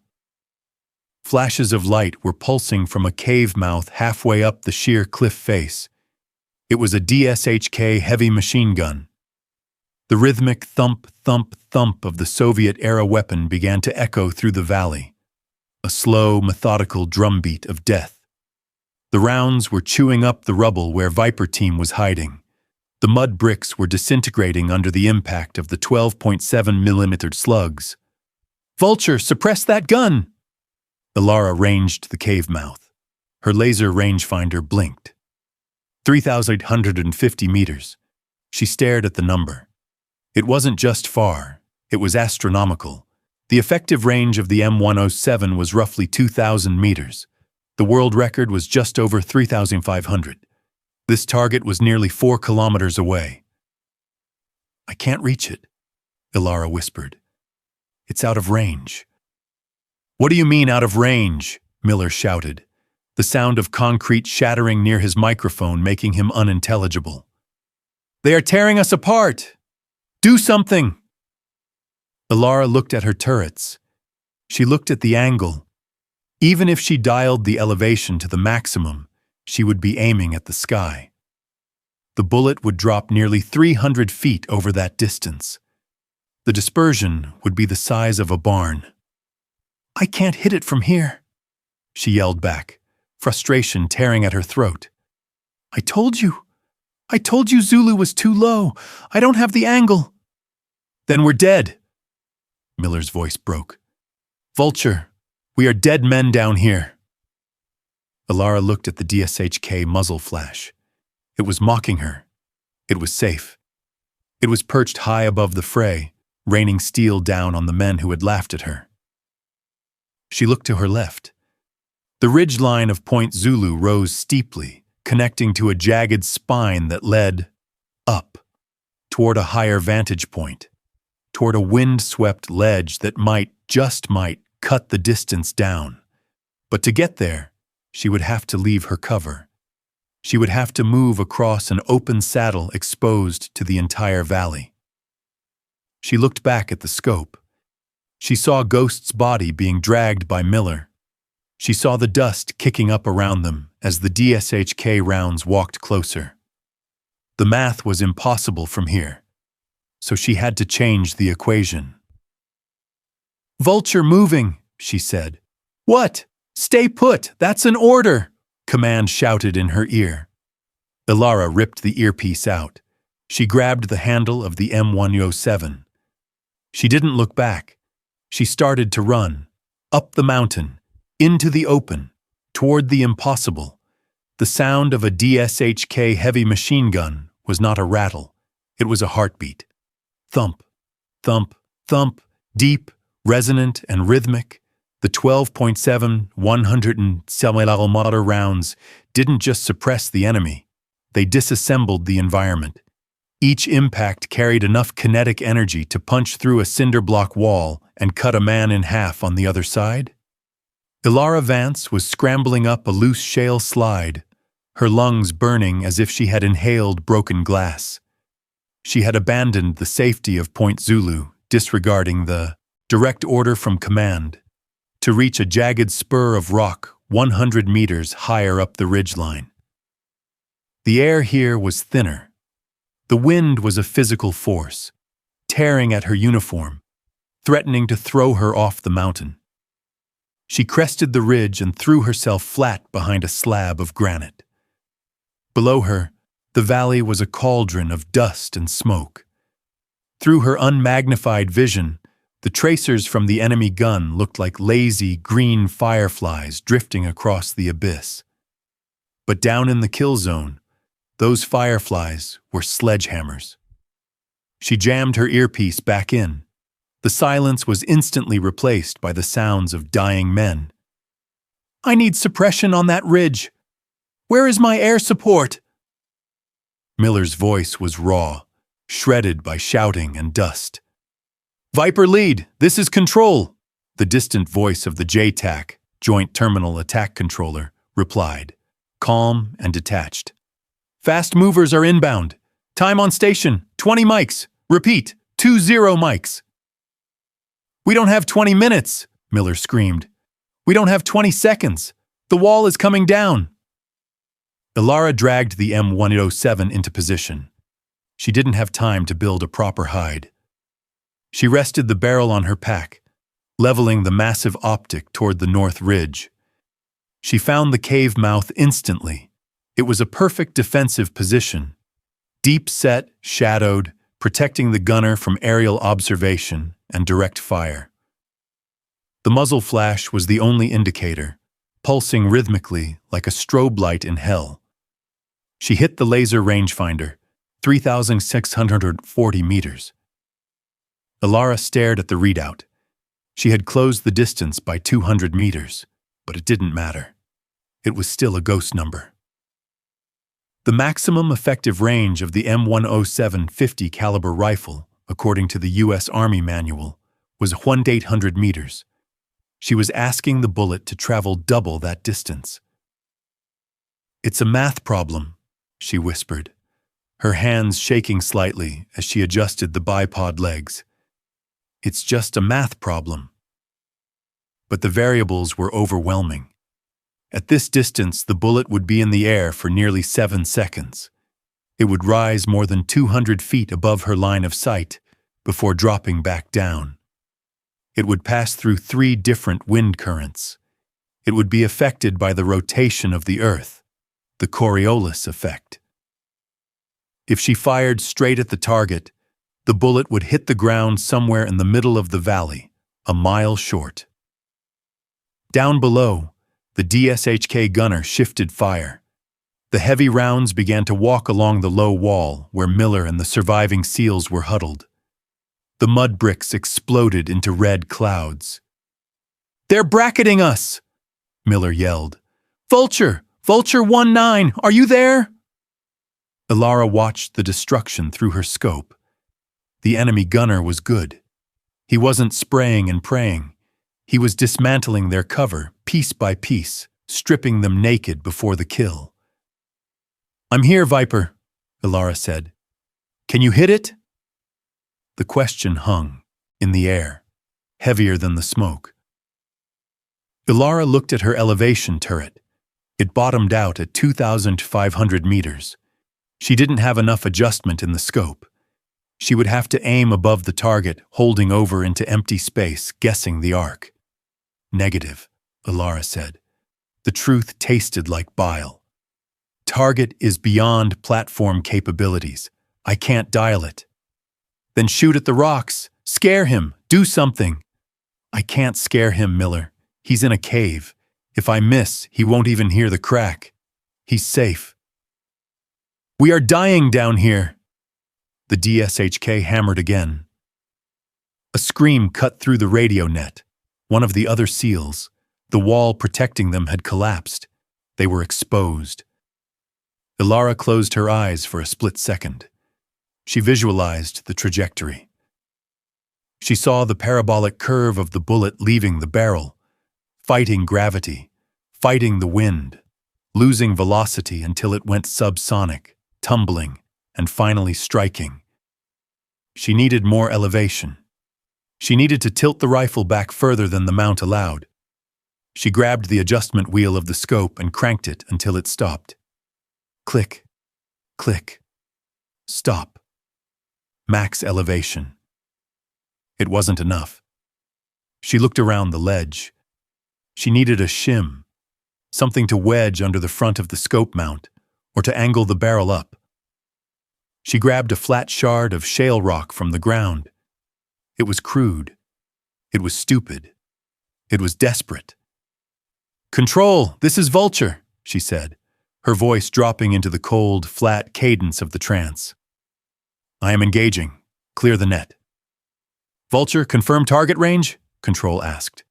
Flashes of light were pulsing from a cave mouth halfway up the sheer cliff face. It was a DSHK heavy machine gun. The rhythmic thump, thump, thump of the Soviet-era weapon began to echo through the valley, a slow, methodical drumbeat of death. The rounds were chewing up the rubble where Viper Team was hiding. The mud bricks were disintegrating under the impact of the 12.7mm slugs. "Vulture, suppress that gun!" Elara ranged the cave mouth. Her laser rangefinder blinked. 3,850 meters. She stared at the number. It wasn't just far, it was astronomical. The effective range of the M107 was roughly 2,000 meters. The world record was just over 3,500. This target was nearly 4 kilometers away. "I can't reach it," Elara whispered. "It's out of range." "What do you mean out of range?" Miller shouted, the sound of concrete shattering near his microphone making him unintelligible. "They are tearing us apart! Do something!" Elara looked at her turrets. She looked at the angle. Even if she dialed the elevation to the maximum, she would be aiming at the sky. The bullet would drop nearly 300 feet over that distance. The dispersion would be the size of a barn. "I can't hit it from here," she yelled back, frustration tearing at her throat. I told you Zulu was too low. I don't have the angle." "Then we're dead." Miller's voice broke. "Vulture, we are dead men down here." Elara looked at the DSHK muzzle flash. It was mocking her. It was safe. It was perched high above the fray, raining steel down on the men who had laughed at her. She looked to her left. The ridgeline of Point Zulu rose steeply, connecting to a jagged spine that led up, toward a higher vantage point, toward a wind-swept ledge that just might, cut the distance down. But to get there, she would have to leave her cover. She would have to move across an open saddle exposed to the entire valley. She looked back at the scope. She saw Ghost's body being dragged by Miller. She saw the dust kicking up around them as the DSHK rounds walked closer. The math was impossible from here, so she had to change the equation. "Vulture moving," she said. "What? Stay put, that's an order," command shouted in her ear. Elara ripped the earpiece out. She grabbed the handle of the M107. She didn't look back. She started to run, up the mountain, into the open, toward the impossible. The sound of a DSHK heavy machine gun was not a rattle. It was a heartbeat. Thump, thump, thump, deep, resonant, and rhythmic. The 12.7 107mm rounds didn't just suppress the enemy. They disassembled the environment. Each impact carried enough kinetic energy to punch through a cinder block wall and cut a man in half on the other side. Elara Vance was scrambling up a loose shale slide, her lungs burning as if she had inhaled broken glass. She had abandoned the safety of Point Zulu, disregarding the direct order from command to reach a jagged spur of rock 100 meters higher up the ridgeline. The air here was thinner. The wind was a physical force, tearing at her uniform, threatening to throw her off the mountain. She crested the ridge and threw herself flat behind a slab of granite. Below her, the valley was a cauldron of dust and smoke. Through her unmagnified vision, the tracers from the enemy gun looked like lazy green fireflies drifting across the abyss. But down in the kill zone, those fireflies were sledgehammers. She jammed her earpiece back in. The silence was instantly replaced by the sounds of dying men. "I need suppression on that ridge. Where is my air support?" Miller's voice was raw, shredded by shouting and dust. "Viper lead, this is control. The distant voice of the JTAC, Joint Terminal Attack Controller, replied, calm and detached. Fast movers are inbound. Time on station, 20 mics. Repeat, 20 mics. We don't have 20 minutes, Miller screamed. We don't have 20 seconds. The wall is coming down. Elara dragged the M107 into position. She didn't have time to build a proper hide. She rested the barrel on her pack, leveling the massive optic toward the north ridge. She found the cave mouth instantly. It was a perfect defensive position, deep set, shadowed, protecting the gunner from aerial observation and direct fire. The muzzle flash was the only indicator, pulsing rhythmically like a strobe light in hell. She hit the laser rangefinder, 3,640 meters. Elara stared at the readout. She had closed the distance by 200 meters, but it didn't matter. It was still a ghost number. The maximum effective range of the M107 50 caliber rifle, according to the U.S. Army manual, was 1,800 meters. She was asking the bullet to travel double that distance. It's a math problem, she whispered, her hands shaking slightly as she adjusted the bipod legs. It's just a math problem. But the variables were overwhelming. At this distance, the bullet would be in the air for nearly 7 seconds. It would rise more than 200 feet above her line of sight before dropping back down. It would pass through 3 different wind currents. It would be affected by the rotation of the Earth, the Coriolis effect. If she fired straight at the target, the bullet would hit the ground somewhere in the middle of the valley, a mile short. Down below, the DSHK gunner shifted fire. The heavy rounds began to walk along the low wall where Miller and the surviving SEALs were huddled. The mud bricks exploded into red clouds. "They're bracketing us!" Miller yelled. "Vulture! Vulture 19! Are you there?" Elara watched the destruction through her scope. The enemy gunner was good. He wasn't spraying and praying. He was dismantling their cover, piece by piece, stripping them naked before the kill. "I'm here, Viper," Elara said. "Can you hit it?" The question hung in the air, heavier than the smoke. Elara looked at her elevation turret. It bottomed out at 2,500 meters. She didn't have enough adjustment in the scope. She would have to aim above the target, holding over into empty space, guessing the arc. "Negative," Elara said. The truth tasted like bile. "Target is beyond platform capabilities. I can't dial it." "Then shoot at the rocks. Scare him. Do something." "I can't scare him, Miller. He's in a cave. If I miss, he won't even hear the crack. He's safe." "We are dying down here." The DSHK hammered again. A scream cut through the radio net. One of the other SEALs, the wall protecting them, had collapsed. They were exposed. Elara closed her eyes for a split second. She visualized the trajectory. She saw the parabolic curve of the bullet leaving the barrel, fighting gravity, fighting the wind, losing velocity until it went subsonic, tumbling, and finally striking. She needed more elevation. She needed to tilt the rifle back further than the mount allowed. She grabbed the adjustment wheel of the scope and cranked it until it stopped. Click, click, stop. Max elevation. It wasn't enough. She looked around the ledge. She needed a shim, something to wedge under the front of the scope mount or to angle the barrel up. She grabbed a flat shard of shale rock from the ground. It was crude. It was stupid. It was desperate. "Control, this is Vulture," she said, her voice dropping into the cold, flat cadence of the trance. "I am engaging. Clear the net." "Vulture, confirm target range?" Control asked.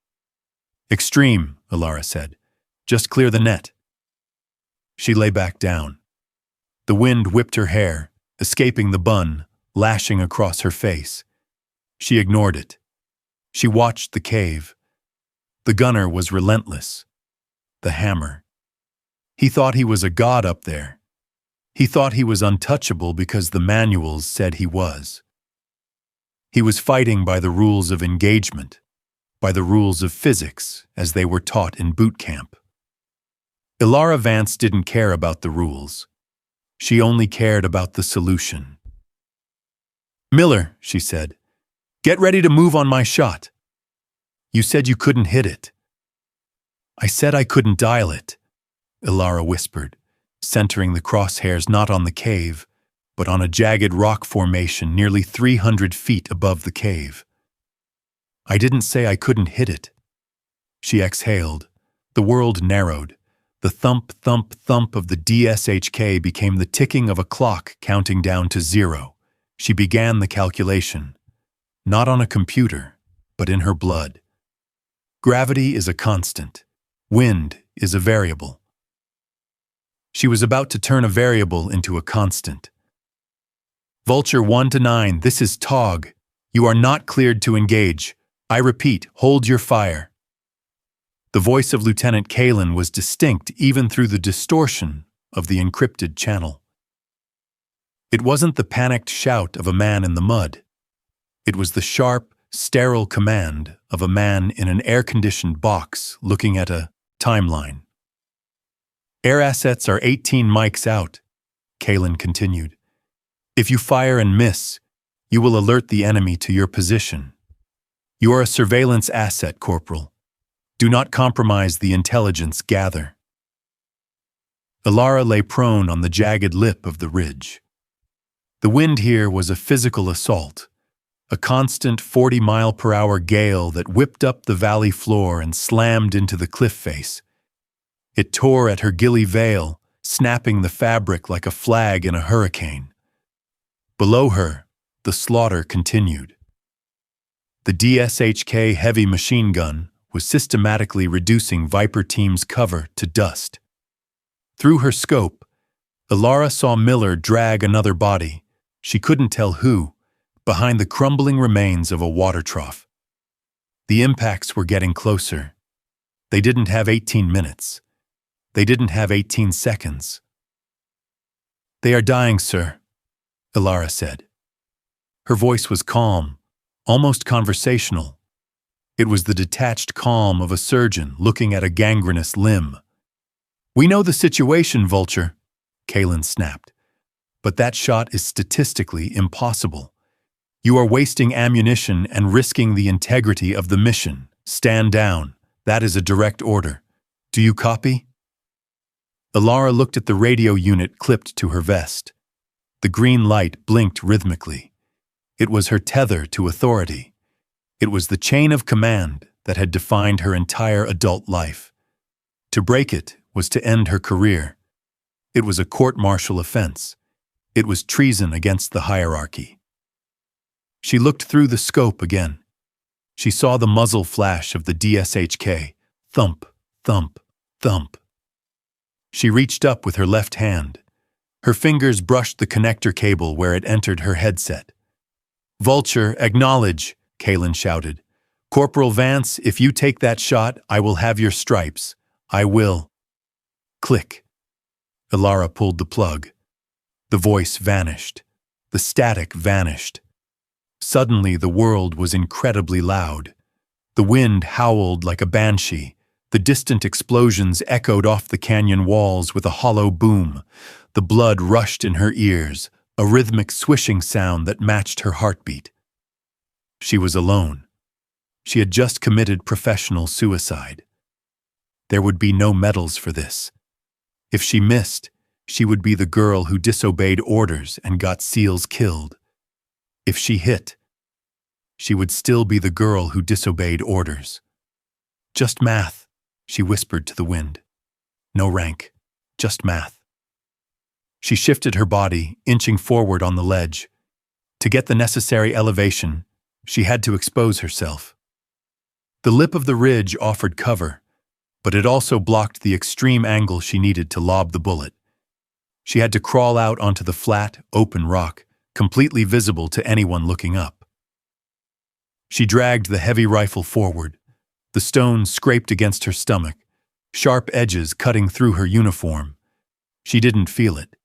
"Extreme," Elara said. "Just clear the net." She lay back down. The wind whipped her hair, escaping the bun, lashing across her face. She ignored it. She watched the cave, The gunner was relentless. The hammer. He thought he was a god up there. He thought he was untouchable because the manuals said he was. He was fighting by the rules of engagement, by the rules of physics as they were taught in boot camp. Elara Vance didn't care about the rules. She only cared about the solution. "Miller," she said, "get ready to move on my shot." "You said you couldn't hit it." "I said I couldn't dial it," Elara whispered, centering the crosshairs not on the cave, but on a jagged rock formation nearly 300 feet above the cave. "I didn't say I couldn't hit it." She exhaled. The world narrowed. The thump, thump, thump of the DSHK became the ticking of a clock counting down to 0. She began the calculation. Not on a computer, but in her blood. Gravity is a constant. Wind is a variable. She was about to turn a variable into a constant. "Vulture 1 to 9, this is TOG. You are not cleared to engage. I repeat, hold your fire." The voice of Lieutenant Kalin was distinct even through the distortion of the encrypted channel. It wasn't the panicked shout of a man in the mud. It was the sharp, sterile command of a man in an air-conditioned box looking at a timeline. "Air assets are 18 mics out," Kalin continued. "If you fire and miss, you will alert the enemy to your position. You are a surveillance asset, Corporal. Do not compromise the intelligence gather." Elara lay prone on the jagged lip of the ridge. The wind here was a physical assault, a constant 40-mile-per-hour gale that whipped up the valley floor and slammed into the cliff face. It tore at her gilly veil, snapping the fabric like a flag in a hurricane. Below her, the slaughter continued. The DSHK heavy machine gun was systematically reducing Viper Team's cover to dust. Through her scope, Elara saw Miller drag another body, she couldn't tell who, behind the crumbling remains of a water trough. The impacts were getting closer. They didn't have 18 minutes. They didn't have 18 seconds. "They are dying, sir," Elara said. Her voice was calm, almost conversational. It was the detached calm of a surgeon looking at a gangrenous limb. "We know the situation, Vulture," Kalin snapped. "But that shot is statistically impossible. You are wasting ammunition and risking the integrity of the mission. Stand down. That is a direct order. Do you copy?" Elara looked at the radio unit clipped to her vest. The green light blinked rhythmically. It was her tether to authority. It was the chain of command that had defined her entire adult life. To break it was to end her career. It was a court-martial offense. It was treason against the hierarchy. She looked through the scope again. She saw the muzzle flash of the DSHK. Thump, thump, thump. She reached up with her left hand. Her fingers brushed the connector cable where it entered her headset. "Vulture, acknowledge," Kalin shouted. "Corporal Vance, if you take that shot, I will have your stripes. I will." Click. Elara pulled the plug. The voice vanished. The static vanished. Suddenly, the world was incredibly loud. The wind howled like a banshee. The distant explosions echoed off the canyon walls with a hollow boom. The blood rushed in her ears, a rhythmic swishing sound that matched her heartbeat. She was alone. She had just committed professional suicide. There would be no medals for this. If she missed, she would be the girl who disobeyed orders and got SEALs killed. If she hit, she would still be the girl who disobeyed orders. "Just math," she whispered to the wind. "No rank, just math." She shifted her body, inching forward on the ledge. To get the necessary elevation, she had to expose herself. The lip of the ridge offered cover, but it also blocked the extreme angle she needed to lob the bullet. She had to crawl out onto the flat, open rock, completely visible to anyone looking up. She dragged the heavy rifle forward. The stone scraped against her stomach, sharp edges cutting through her uniform. She didn't feel it.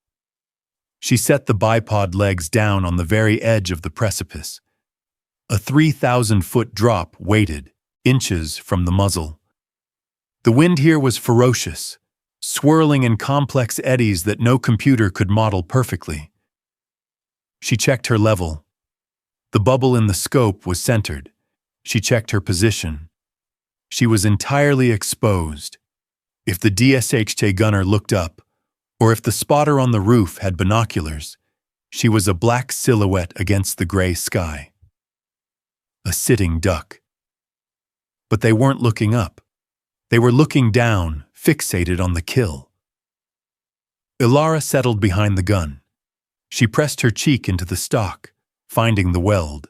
She set the bipod legs down on the very edge of the precipice. A 3,000-foot drop waited, inches from the muzzle. The wind here was ferocious, swirling in complex eddies that no computer could model perfectly. She checked her level. The bubble in the scope was centered. She checked her position. She was entirely exposed. If the DSHT gunner looked up, or if the spotter on the roof had binoculars, she was a black silhouette against the gray sky. A sitting duck. But they weren't looking up. They were looking down, fixated on the kill. Elara settled behind the gun. She pressed her cheek into the stock, finding the weld.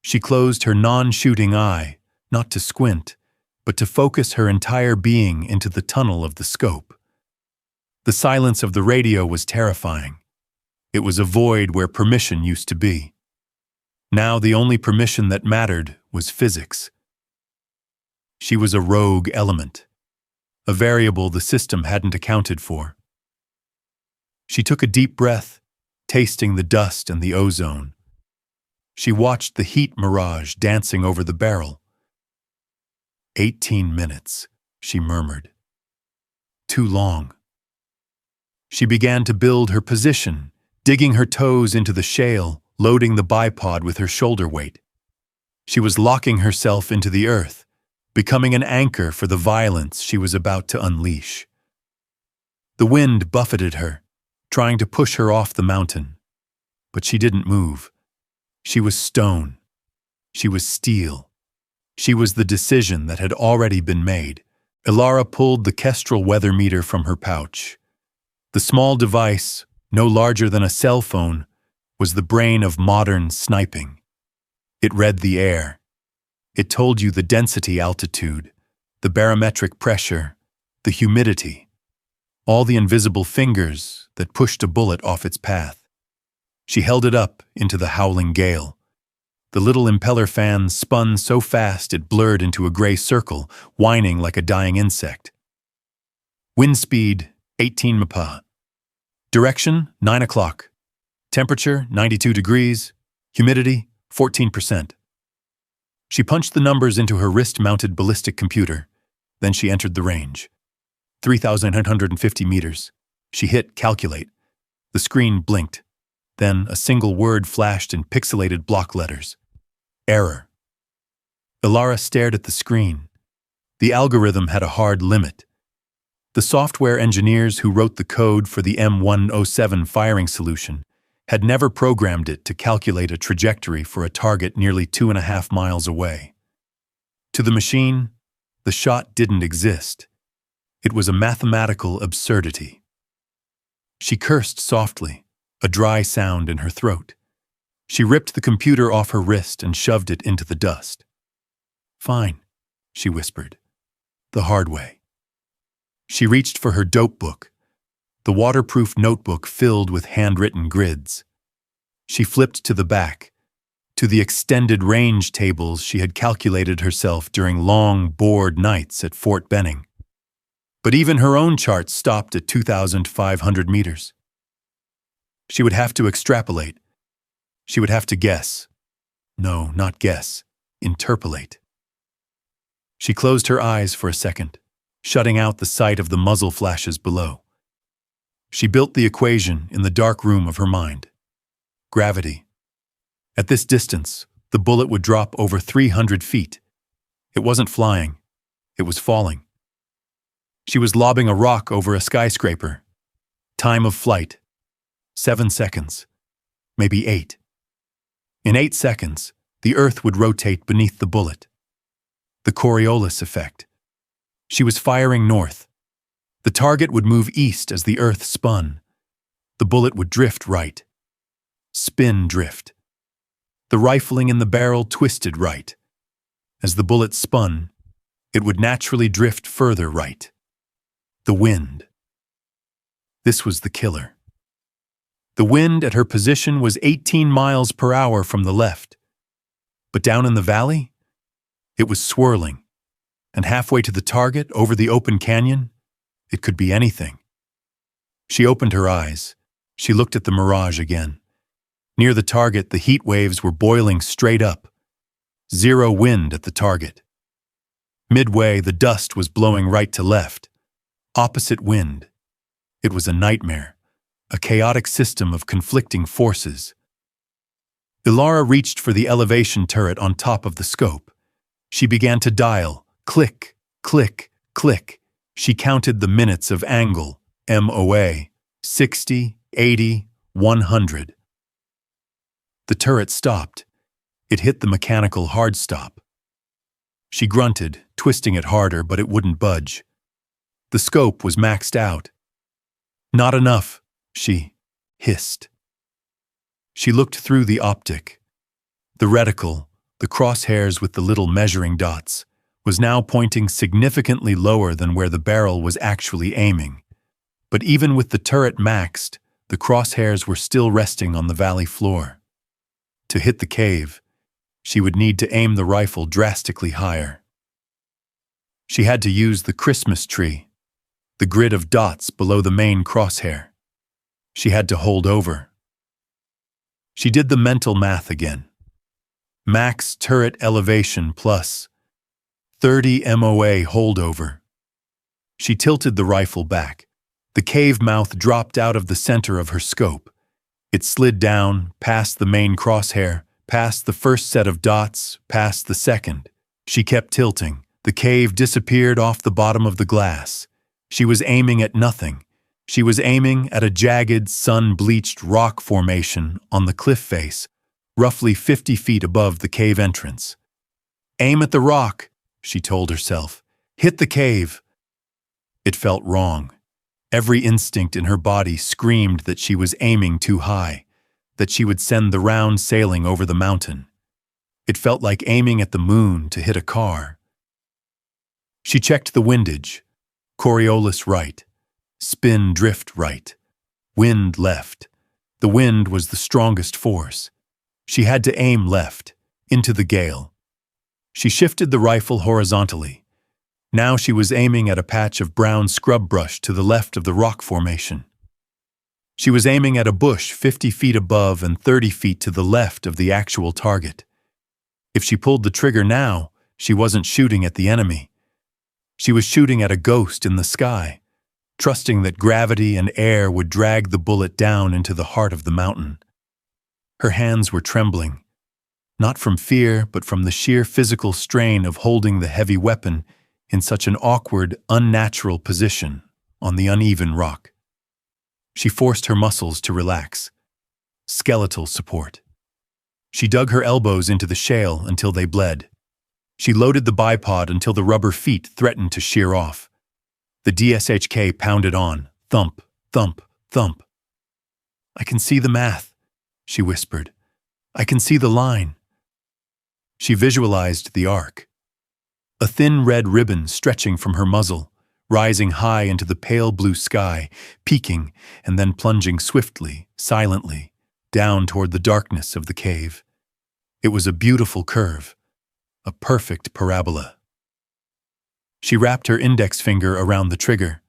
She closed her non-shooting eye, not to squint, but to focus her entire being into the tunnel of the scope. The silence of the radio was terrifying. It was a void where permission used to be. Now the only permission that mattered was physics. She was a rogue element, a variable the system hadn't accounted for. She took a deep breath, tasting the dust and the ozone. She watched the heat mirage dancing over the barrel. 18 minutes, she murmured. Too long. She began to build her position, digging her toes into the shale, loading the bipod with her shoulder weight. She was locking herself into the earth, becoming an anchor for the violence she was about to unleash. The wind buffeted her, trying to push her off the mountain. But she didn't move. She was stone. She was steel. She was the decision that had already been made. Elara pulled the Kestrel weather meter from her pouch. The small device, no larger than a cell phone, was the brain of modern sniping. It read the air. It told you the density altitude, the barometric pressure, the humidity, all the invisible fingers that pushed a bullet off its path. She held it up into the howling gale. The little impeller fan spun so fast it blurred into a gray circle, whining like a dying insect. Wind speed, 18 mph. Direction, 9 o'clock. Temperature, 92 degrees. Humidity, 14%. She punched the numbers into her wrist-mounted ballistic computer. Then she entered the range. 3,950 meters. She hit calculate. The screen blinked. Then a single word flashed in pixelated block letters. Error. Elara stared at the screen. The algorithm had a hard limit. The software engineers who wrote the code for the M107 firing solution had never programmed it to calculate a trajectory for a target nearly 2.5 miles away. To the machine, the shot didn't exist. It was a mathematical absurdity. She cursed softly, a dry sound in her throat. She ripped the computer off her wrist and shoved it into the dust. Fine, she whispered. The hard way. She reached for her dope book, the waterproof notebook filled with handwritten grids. She flipped to the back, to the extended range tables she had calculated herself during long, bored nights at Fort Benning. But even her own charts stopped at 2,500 meters. She would have to extrapolate. She would have to guess. No, not guess. Interpolate. She closed her eyes for a second, shutting out the sight of the muzzle flashes below. She built the equation in the dark room of her mind. Gravity. At this distance, the bullet would drop over 300 feet. It wasn't flying. It was falling. She was lobbing a rock over a skyscraper. Time of flight. 7 seconds. Maybe 8. In 8 seconds, the Earth would rotate beneath the bullet. The Coriolis effect. She was firing north. The target would move east as the Earth spun. The bullet would drift right. Spin drift. The rifling in the barrel twisted right. As the bullet spun, it would naturally drift further right. The wind. This was the killer. The wind at her position was 18 miles per hour from the left. But down in the valley, it was swirling. And halfway to the target, over the open canyon, it could be anything. She opened her eyes. She looked at the mirage again. Near the target, the heat waves were boiling straight up. Zero wind at the target. Midway, the dust was blowing right to left. Opposite wind. It was a nightmare, a chaotic system of conflicting forces. Elara reached for the elevation turret on top of the scope. She began to dial, click, click, click. She counted the minutes of angle, MOA, 60, 80, 100. The turret stopped. It hit the mechanical hard stop. She grunted, twisting it harder, but it wouldn't budge. The scope was maxed out. Not enough, she hissed. She looked through the optic. The reticle, the crosshairs with the little measuring dots, was now pointing significantly lower than where the barrel was actually aiming. But even with the turret maxed, the crosshairs were still resting on the valley floor. To hit the cave, she would need to aim the rifle drastically higher. She had to use the Christmas tree, the grid of dots below the main crosshair. She had to hold over. She did the mental math again. Max turret elevation plus 30 MOA holdover. She tilted the rifle back. The cave mouth dropped out of the center of her scope. It slid down, past the main crosshair, past the first set of dots, past the second. She kept tilting. The cave disappeared off the bottom of the glass. She was aiming at nothing. She was aiming at a jagged, sun-bleached rock formation on the cliff face, roughly 50 feet above the cave entrance. Aim at the rock, she told herself. Hit the cave. It felt wrong. Every instinct in her body screamed that she was aiming too high, that she would send the round sailing over the mountain. It felt like aiming at the moon to hit a car. She checked the windage. Coriolis right. Spin drift right. Wind left. The wind was the strongest force. She had to aim left, into the gale. She shifted the rifle horizontally. Now she was aiming at a patch of brown scrub brush to the left of the rock formation. She was aiming at a bush 50 feet above and 30 feet to the left of the actual target. If she pulled the trigger now, she wasn't shooting at the enemy. She was shooting at a ghost in the sky, trusting that gravity and air would drag the bullet down into the heart of the mountain. Her hands were trembling, not from fear, but from the sheer physical strain of holding the heavy weapon in such an awkward, unnatural position on the uneven rock. She forced her muscles to relax. Skeletal support. She dug her elbows into the shale until they bled. She loaded the bipod until the rubber feet threatened to shear off. The DSHK pounded on, thump, thump, thump. "I can see the math," she whispered. "I can see the line." She visualized the arc. A thin red ribbon stretching from her muzzle, rising high into the pale blue sky, peaking and then plunging swiftly, silently, down toward the darkness of the cave. It was a beautiful curve, a perfect parabola. She wrapped her index finger around the trigger.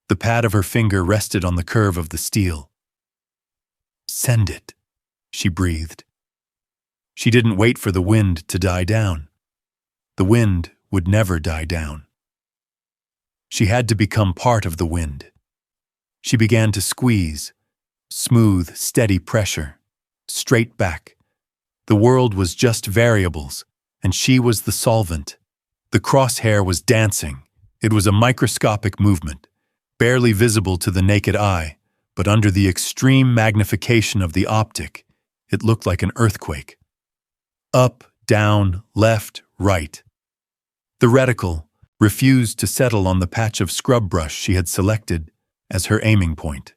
The pad of her finger rested on the curve of the steel. "Send it," she breathed. She didn't wait for the wind to die down. The wind would never die down. She had to become part of the wind. She began to squeeze, smooth, steady pressure, straight back. The world was just variables, and she was the solvent. The crosshair was dancing. It was a microscopic movement, barely visible to the naked eye, but under the extreme magnification of the optic, it looked like an earthquake. Up, down, left, right. The reticle refused to settle on the patch of scrub brush she had selected as her aiming point.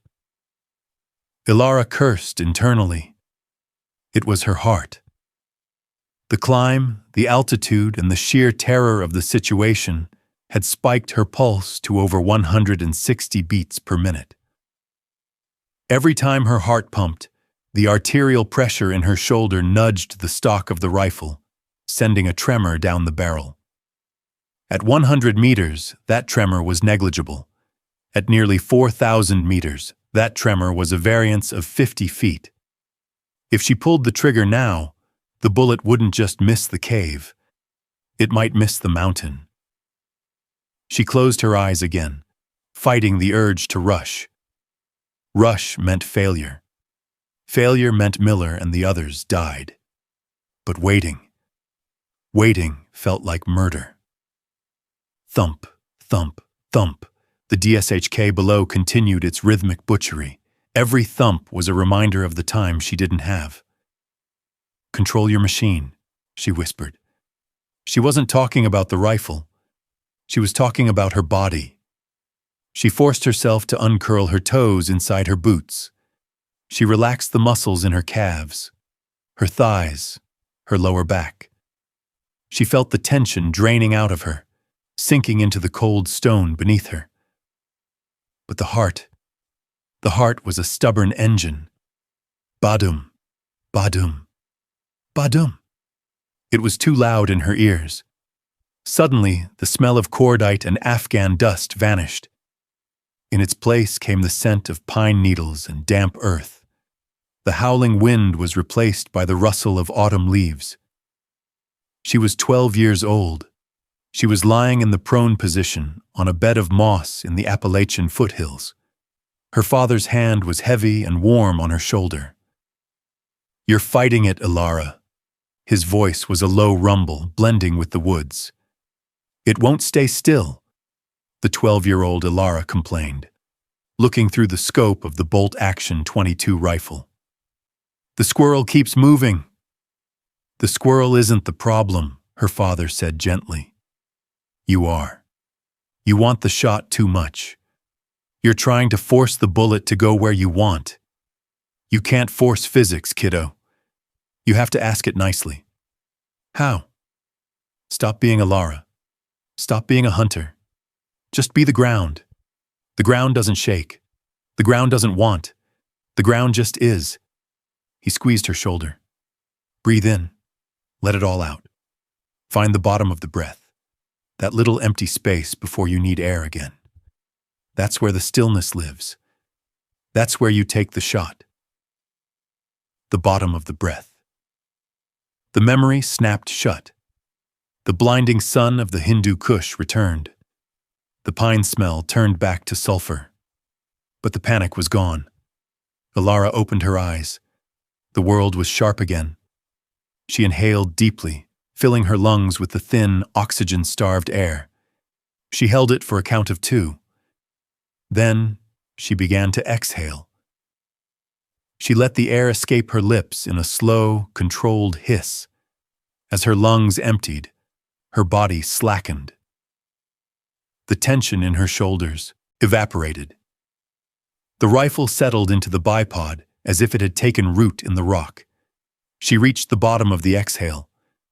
Elara cursed internally. It was her heart. The climb, the altitude, and the sheer terror of the situation had spiked her pulse to over 160 beats per minute. Every time her heart pumped, the arterial pressure in her shoulder nudged the stock of the rifle, sending a tremor down the barrel. At 100 meters, that tremor was negligible. At nearly 4,000 meters, that tremor was a variance of 50 feet. If she pulled the trigger now, the bullet wouldn't just miss the cave. It might miss the mountain. She closed her eyes again, fighting the urge to rush. Rush meant failure. Failure meant Miller and the others died. But waiting felt like murder. Thump, thump, thump. The DSHK below continued its rhythmic butchery. Every thump was a reminder of the time she didn't have. "Control your machine," she whispered. She wasn't talking about the rifle. She was talking about her body. She forced herself to uncurl her toes inside her boots. She relaxed the muscles in her calves, her thighs, her lower back. She felt the tension draining out of her, sinking into the cold stone beneath her. But the heart was a stubborn engine. Badum, badum, badum. It was too loud in her ears. Suddenly, the smell of cordite and Afghan dust vanished. In its place came the scent of pine needles and damp earth. The howling wind was replaced by the rustle of autumn leaves. She was 12 years old. She was lying in the prone position on a bed of moss in the Appalachian foothills. Her father's hand was heavy and warm on her shoulder. "You're fighting it, Elara." His voice was a low rumble, blending with the woods. "It won't stay still," the 12-year-old Elara complained, looking through the scope of the bolt-action .22 rifle. "The squirrel keeps moving." "The squirrel isn't the problem," her father said gently. "You are. You want the shot too much. You're trying to force the bullet to go where you want. You can't force physics, kiddo. You have to ask it nicely." "How?" "Stop being Elara. Stop being a hunter. Just be the ground. The ground doesn't shake. The ground doesn't want. The ground just is." He squeezed her shoulder. "Breathe in. Let it all out. Find the bottom of the breath. That little empty space before you need air again. That's where the stillness lives. That's where you take the shot." The bottom of the breath. The memory snapped shut. The blinding sun of the Hindu Kush returned. The pine smell turned back to sulfur. But the panic was gone. Elara opened her eyes. The world was sharp again. She inhaled deeply, filling her lungs with the thin, oxygen-starved air. She held it for a count of 2. Then she began to exhale. She let the air escape her lips in a slow, controlled hiss. As her lungs emptied, her body slackened. The tension in her shoulders evaporated. The rifle settled into the bipod as if it had taken root in the rock. She reached the bottom of the exhale,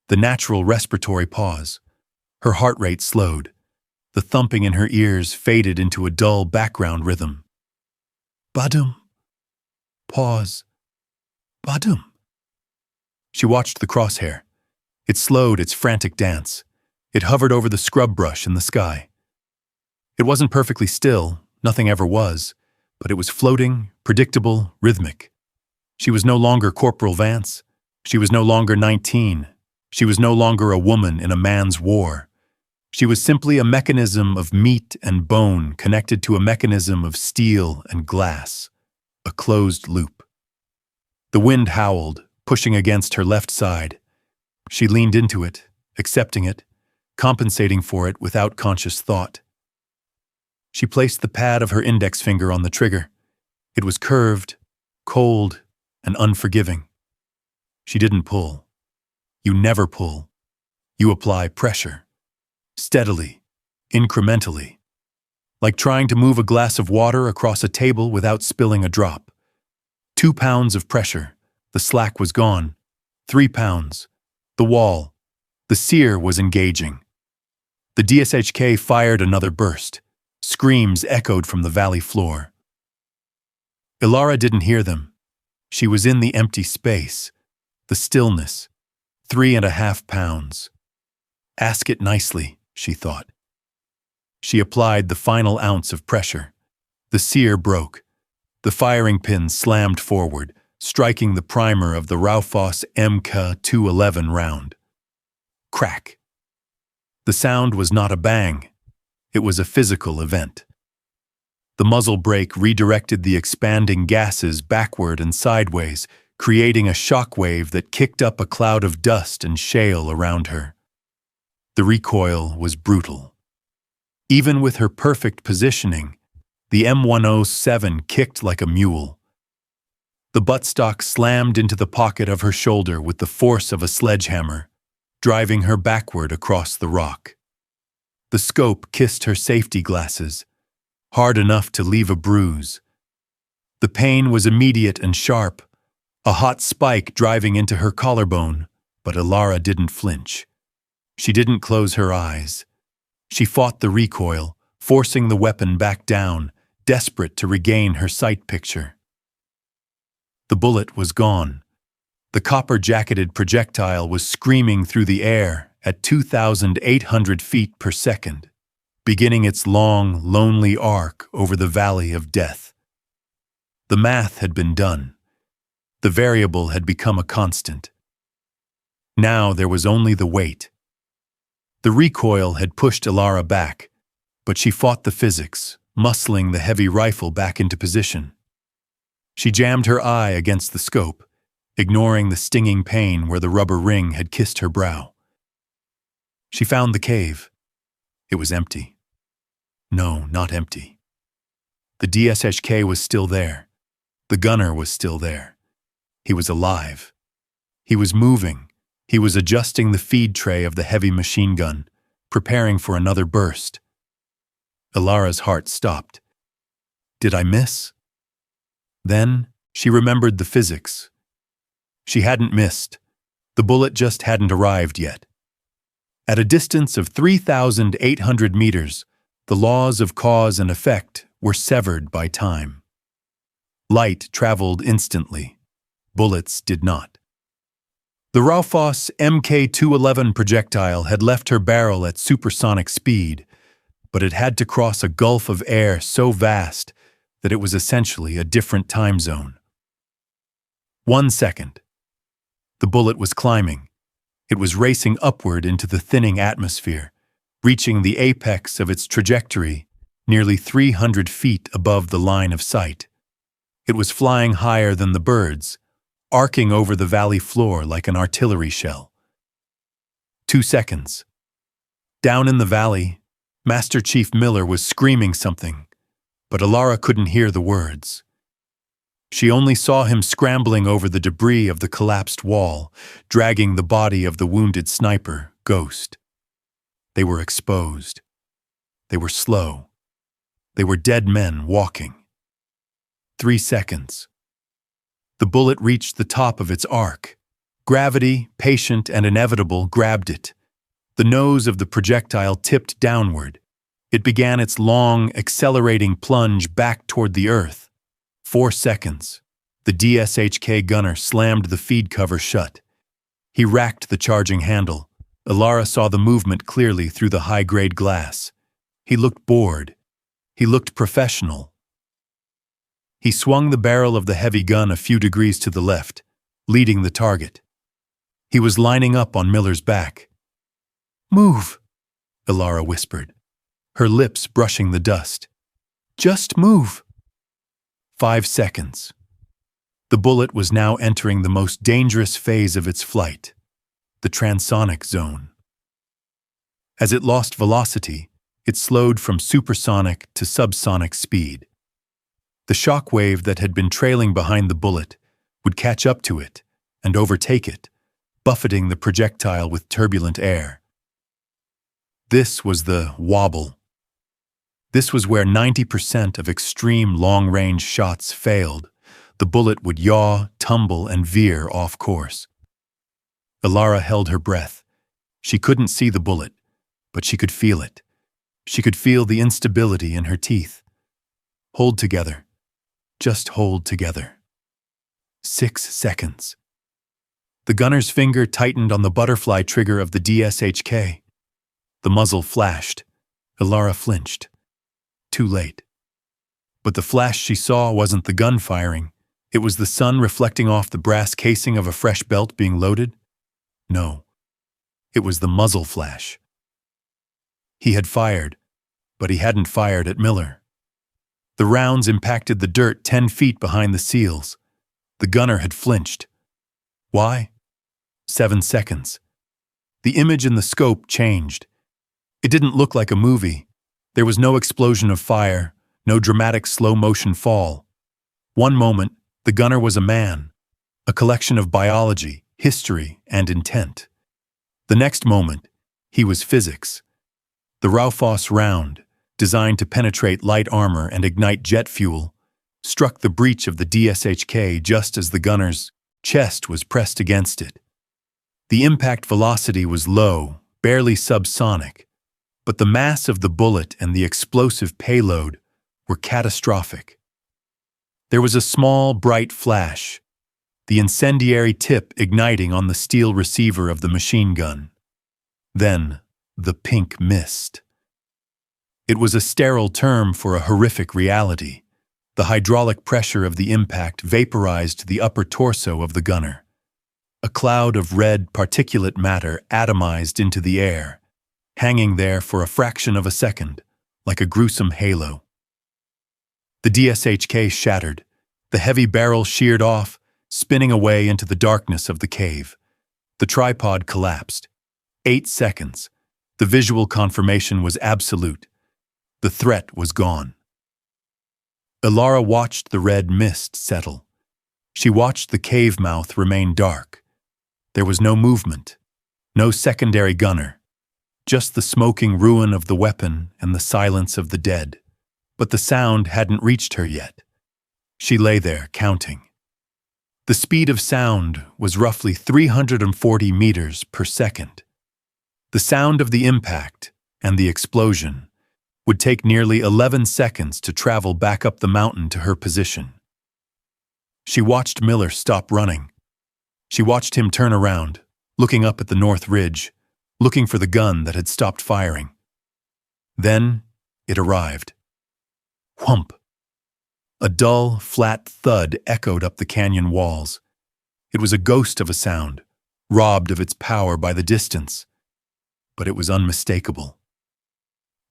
the natural respiratory pause. Her heart rate slowed. The thumping in her ears faded into a dull background rhythm. Badum. Pause. Badum. She watched the crosshair. It slowed its frantic dance. It hovered over the scrub brush in the sky. It wasn't perfectly still, nothing ever was, but it was floating, predictable, rhythmic. She was no longer Corporal Vance. She was no longer 19. She was no longer a woman in a man's war. She was simply a mechanism of meat and bone connected to a mechanism of steel and glass, a closed loop. The wind howled, pushing against her left side. She leaned into it, accepting it, compensating for it without conscious thought. She placed the pad of her index finger on the trigger. It was curved, cold, and unforgiving. She didn't pull. You never pull. You apply pressure. Steadily, incrementally. Like trying to move a glass of water across a table without spilling a drop. 2 pounds of pressure. The slack was gone. 3 pounds. The wall. The sear was engaging. The DSHK fired another burst. Screams echoed from the valley floor. Elara didn't hear them. She was in the empty space. The stillness. 3.5 pounds. Ask it nicely. she thought. She applied the final ounce of pressure. The sear broke. The firing pin slammed forward, striking the primer of the Raufoss MK211 round. Crack. The sound was not a bang. It was a physical event. The muzzle brake redirected the expanding gases backward and sideways, creating a shock wave that kicked up a cloud of dust and shale around her. The recoil was brutal. Even with her perfect positioning, the M107 kicked like a mule. The buttstock slammed into the pocket of her shoulder with the force of a sledgehammer, driving her backward across the rock. The scope kissed her safety glasses, hard enough to leave a bruise. The pain was immediate and sharp, a hot spike driving into her collarbone, but Elara didn't flinch. She didn't close her eyes. She fought the recoil, forcing the weapon back down, desperate to regain her sight picture. The bullet was gone. The copper-jacketed projectile was screaming through the air at 2,800 feet per second, beginning its long, lonely arc over the valley of death. The math had been done. The variable had become a constant. Now there was only the weight. The recoil had pushed Elara back, but she fought the physics, muscling the heavy rifle back into position. She jammed her eye against the scope, ignoring the stinging pain where the rubber ring had kissed her brow. She found the cave. It was empty. No, not empty. The DSHK was still there. The gunner was still there. He was alive. He was moving. He was adjusting the feed tray of the heavy machine gun, preparing for another burst. Elara's heart stopped. Did I miss? Then she remembered the physics. She hadn't missed. The bullet just hadn't arrived yet. At a distance of 3,800 meters, the laws of cause and effect were severed by time. Light traveled instantly. Bullets did not. The Raufoss MK211 projectile had left her barrel at supersonic speed, but it had to cross a gulf of air so vast that it was essentially a different time zone. 1 second. The bullet was climbing. It was racing upward into the thinning atmosphere, reaching the apex of its trajectory nearly 300 feet above the line of sight. It was flying higher than the birds, arcing over the valley floor like an artillery shell. 2 seconds. Down in the valley, Master Chief Miller was screaming something, but Elara couldn't hear the words. She only saw him scrambling over the debris of the collapsed wall, dragging the body of the wounded sniper, Ghost. They were exposed. They were slow. They were dead men walking. 3 seconds. The bullet reached the top of its arc. Gravity, patient and inevitable, grabbed it. The nose of the projectile tipped downward. It began its long, accelerating plunge back toward the earth. 4 seconds. The DSHK gunner slammed the feed cover shut. He racked the charging handle. Elara saw the movement clearly through the high-grade glass. He looked bored. He looked professional. He swung the barrel of the heavy gun a few degrees to the left, leading the target. He was lining up on Miller's back. "Move," Elara whispered, her lips brushing the dust. "Just move." 5 seconds. The bullet was now entering the most dangerous phase of its flight, the transonic zone. As it lost velocity, it slowed from supersonic to subsonic speed. The shock wave that had been trailing behind the bullet would catch up to it and overtake it, buffeting the projectile with turbulent air. This was the wobble. This was where 90% of extreme long-range shots failed. The bullet would yaw, tumble, and veer off course. Elara held her breath. She couldn't see the bullet, but she could feel it. She could feel the instability in her teeth. Hold together. Just hold together. 6 seconds. The gunner's finger tightened on the butterfly trigger of the DSHK. The muzzle flashed. Elara flinched. Too late. But the flash she saw wasn't the gun firing. It was the sun reflecting off the brass casing of a fresh belt being loaded. No, it was the muzzle flash. He had fired, but he hadn't fired at Miller. The rounds impacted the dirt 10 feet behind the seals. The gunner had flinched. Why? 7 seconds. The image in the scope changed. It didn't look like a movie. There was no explosion of fire, no dramatic slow-motion fall. One moment, the gunner was a man, a collection of biology, history, and intent. The next moment, he was physics. The Raufoss round, designed to penetrate light armor and ignite jet fuel, struck the breech of the DSHK just as the gunner's chest was pressed against it. The impact velocity was low, barely subsonic, but the mass of the bullet and the explosive payload were catastrophic. There was a small, bright flash, the incendiary tip igniting on the steel receiver of the machine gun. Then, the pink mist. It was a sterile term for a horrific reality. The hydraulic pressure of the impact vaporized the upper torso of the gunner. A cloud of red particulate matter atomized into the air, hanging there for a fraction of a second, like a gruesome halo. The DSHK shattered, the heavy barrel sheared off, spinning away into the darkness of the cave. The tripod collapsed. 8 seconds. The visual confirmation was absolute. The threat was gone. Elara watched the red mist settle. She watched the cave mouth remain dark. There was no movement, no secondary gunner, just the smoking ruin of the weapon and the silence of the dead. But the sound hadn't reached her yet. She lay there, counting. The speed of sound was roughly 340 meters per second. The sound of the impact and the explosion would take nearly 11 seconds to travel back up the mountain to her position. She watched Miller stop running. She watched him turn around, looking up at the north ridge, looking for the gun that had stopped firing. Then it arrived. Whump! A dull, flat thud echoed up the canyon walls. It was a ghost of a sound, robbed of its power by the distance. But it was unmistakable.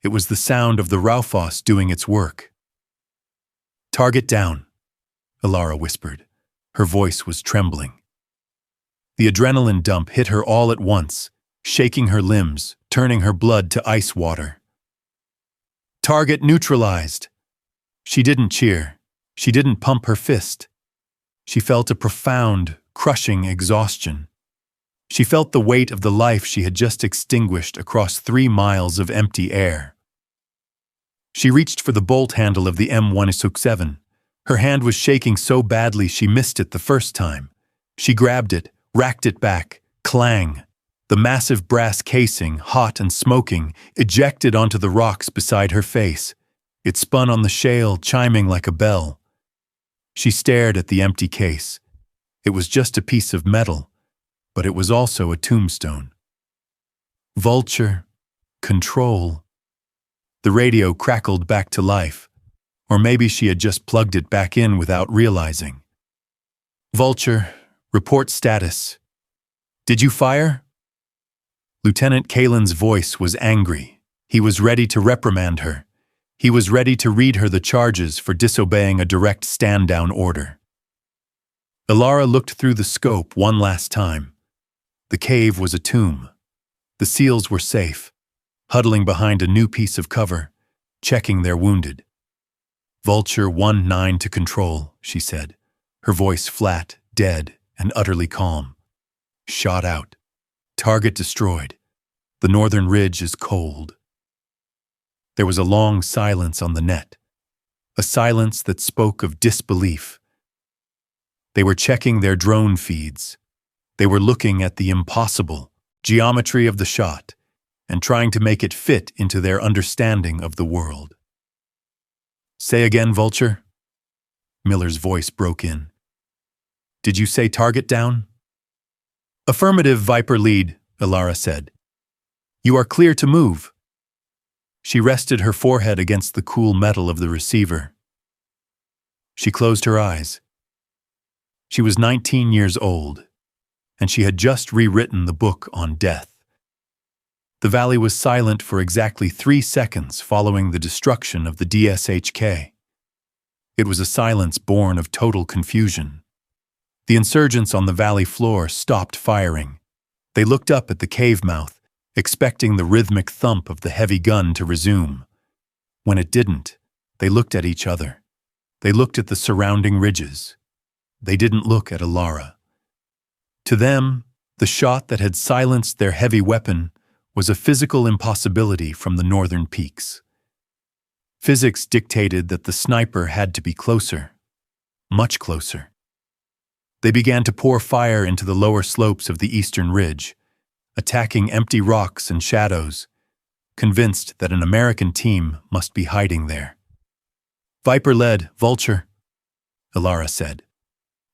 It was the sound of the Raufoss doing its work. "Target down," Elara whispered. Her voice was trembling. The adrenaline dump hit her all at once, shaking her limbs, turning her blood to ice water. "Target neutralized." She didn't cheer. She didn't pump her fist. She felt a profound, crushing exhaustion. She felt the weight of the life she had just extinguished across 3 miles of empty air. She reached for the bolt handle of the M107. Her hand was shaking so badly she missed it the first time. She grabbed it, racked it back. Clang! The massive brass casing, hot and smoking, ejected onto the rocks beside her face. It spun on the shale, chiming like a bell. She stared at the empty case. It was just a piece of metal, but it was also a tombstone. Vulture. Control. The radio crackled back to life, or maybe she had just plugged it back in without realizing. "Vulture, report status. Did you fire?" Lieutenant Kalen's voice was angry. He was ready to reprimand her. He was ready to read her the charges for disobeying a direct stand-down order. Elara looked through the scope one last time. The cave was a tomb. The SEALs were safe, huddling behind a new piece of cover, checking their wounded. "Vulture 1-9 to control," she said, her voice flat, dead, and utterly calm. "Shot out. Target destroyed. The northern ridge is cold." There was a long silence on the net, a silence that spoke of disbelief. They were checking their drone feeds. They were looking at the impossible geometry of the shot and trying to make it fit into their understanding of the world. "Say again, Vulture?" Miller's voice broke in. "Did you say target down?" "Affirmative, Viper Lead," Elara said. You are clear to move. She rested her forehead against the cool metal of the receiver. She closed her eyes. She was 19 years old, and she had just rewritten the book on death. The valley was silent for exactly 3 seconds following the destruction of the DSHK. It was a silence born of total confusion. The insurgents on the valley floor stopped firing. They looked up at the cave mouth, expecting the rhythmic thump of the heavy gun to resume. When it didn't, they looked at each other. They looked at the surrounding ridges. They didn't look at Elara. To them, the shot that had silenced their heavy weapon was a physical impossibility from the northern peaks. Physics dictated that the sniper had to be closer, much closer. They began to pour fire into the lower slopes of the eastern ridge, attacking empty rocks and shadows, convinced that an American team must be hiding there. "Viper led, Vulture," Elara said,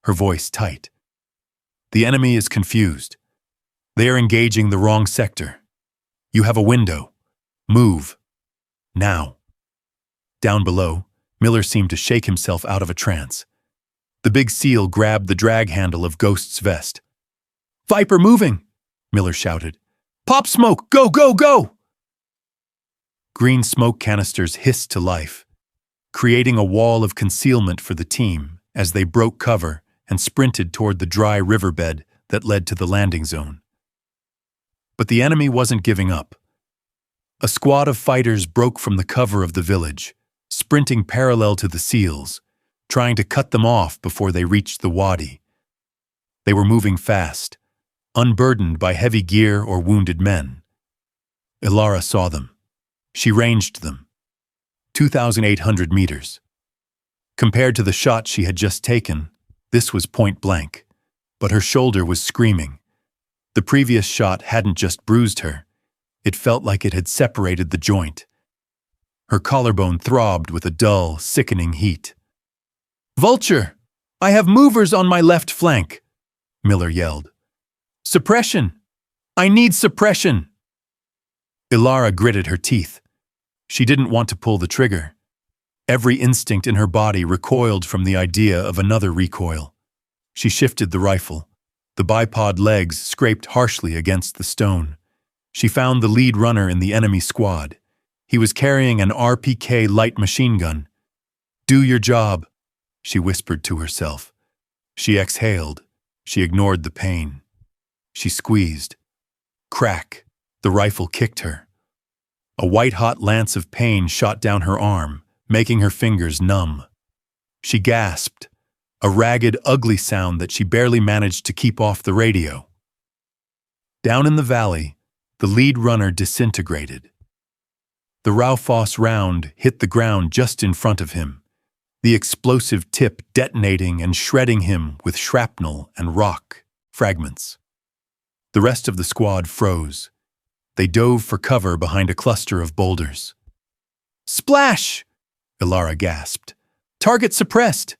her voice tight. "The enemy is confused. They are engaging the wrong sector. You have a window. Move. Now." Down below, Miller seemed to shake himself out of a trance. The big SEAL grabbed the drag handle of Ghost's vest. "Viper moving!" Miller shouted. "Pop smoke! Go, go, go!" Green smoke canisters hissed to life, creating a wall of concealment for the team as they broke cover and sprinted toward the dry riverbed that led to the landing zone. But the enemy wasn't giving up. A squad of fighters broke from the cover of the village, sprinting parallel to the SEALs, trying to cut them off before they reached the wadi. They were moving fast, unburdened by heavy gear or wounded men. Elara saw them. She ranged them. 2,800 meters. Compared to the shot she had just taken, this was point blank, but her shoulder was screaming. The previous shot hadn't just bruised her. It felt like it had separated the joint. Her collarbone throbbed with a dull, sickening heat. "Vulture! I have movers on my left flank!" Miller yelled. "Suppression! I need suppression!" Elara gritted her teeth. She didn't want to pull the trigger. Every instinct in her body recoiled from the idea of another recoil. She shifted the rifle. The bipod legs scraped harshly against the stone. She found the lead runner in the enemy squad. He was carrying an RPK light machine gun. "Do your job," she whispered to herself. She exhaled. She ignored the pain. She squeezed. Crack. The rifle kicked her. A white-hot lance of pain shot down her arm, making her fingers numb. She gasped, a ragged, ugly sound that she barely managed to keep off the radio. Down in the valley, the lead runner disintegrated. The Raufoss round hit the ground just in front of him, the explosive tip detonating and shredding him with shrapnel and rock fragments. The rest of the squad froze. They dove for cover behind a cluster of boulders. "Splash!" Elara gasped. "Target suppressed!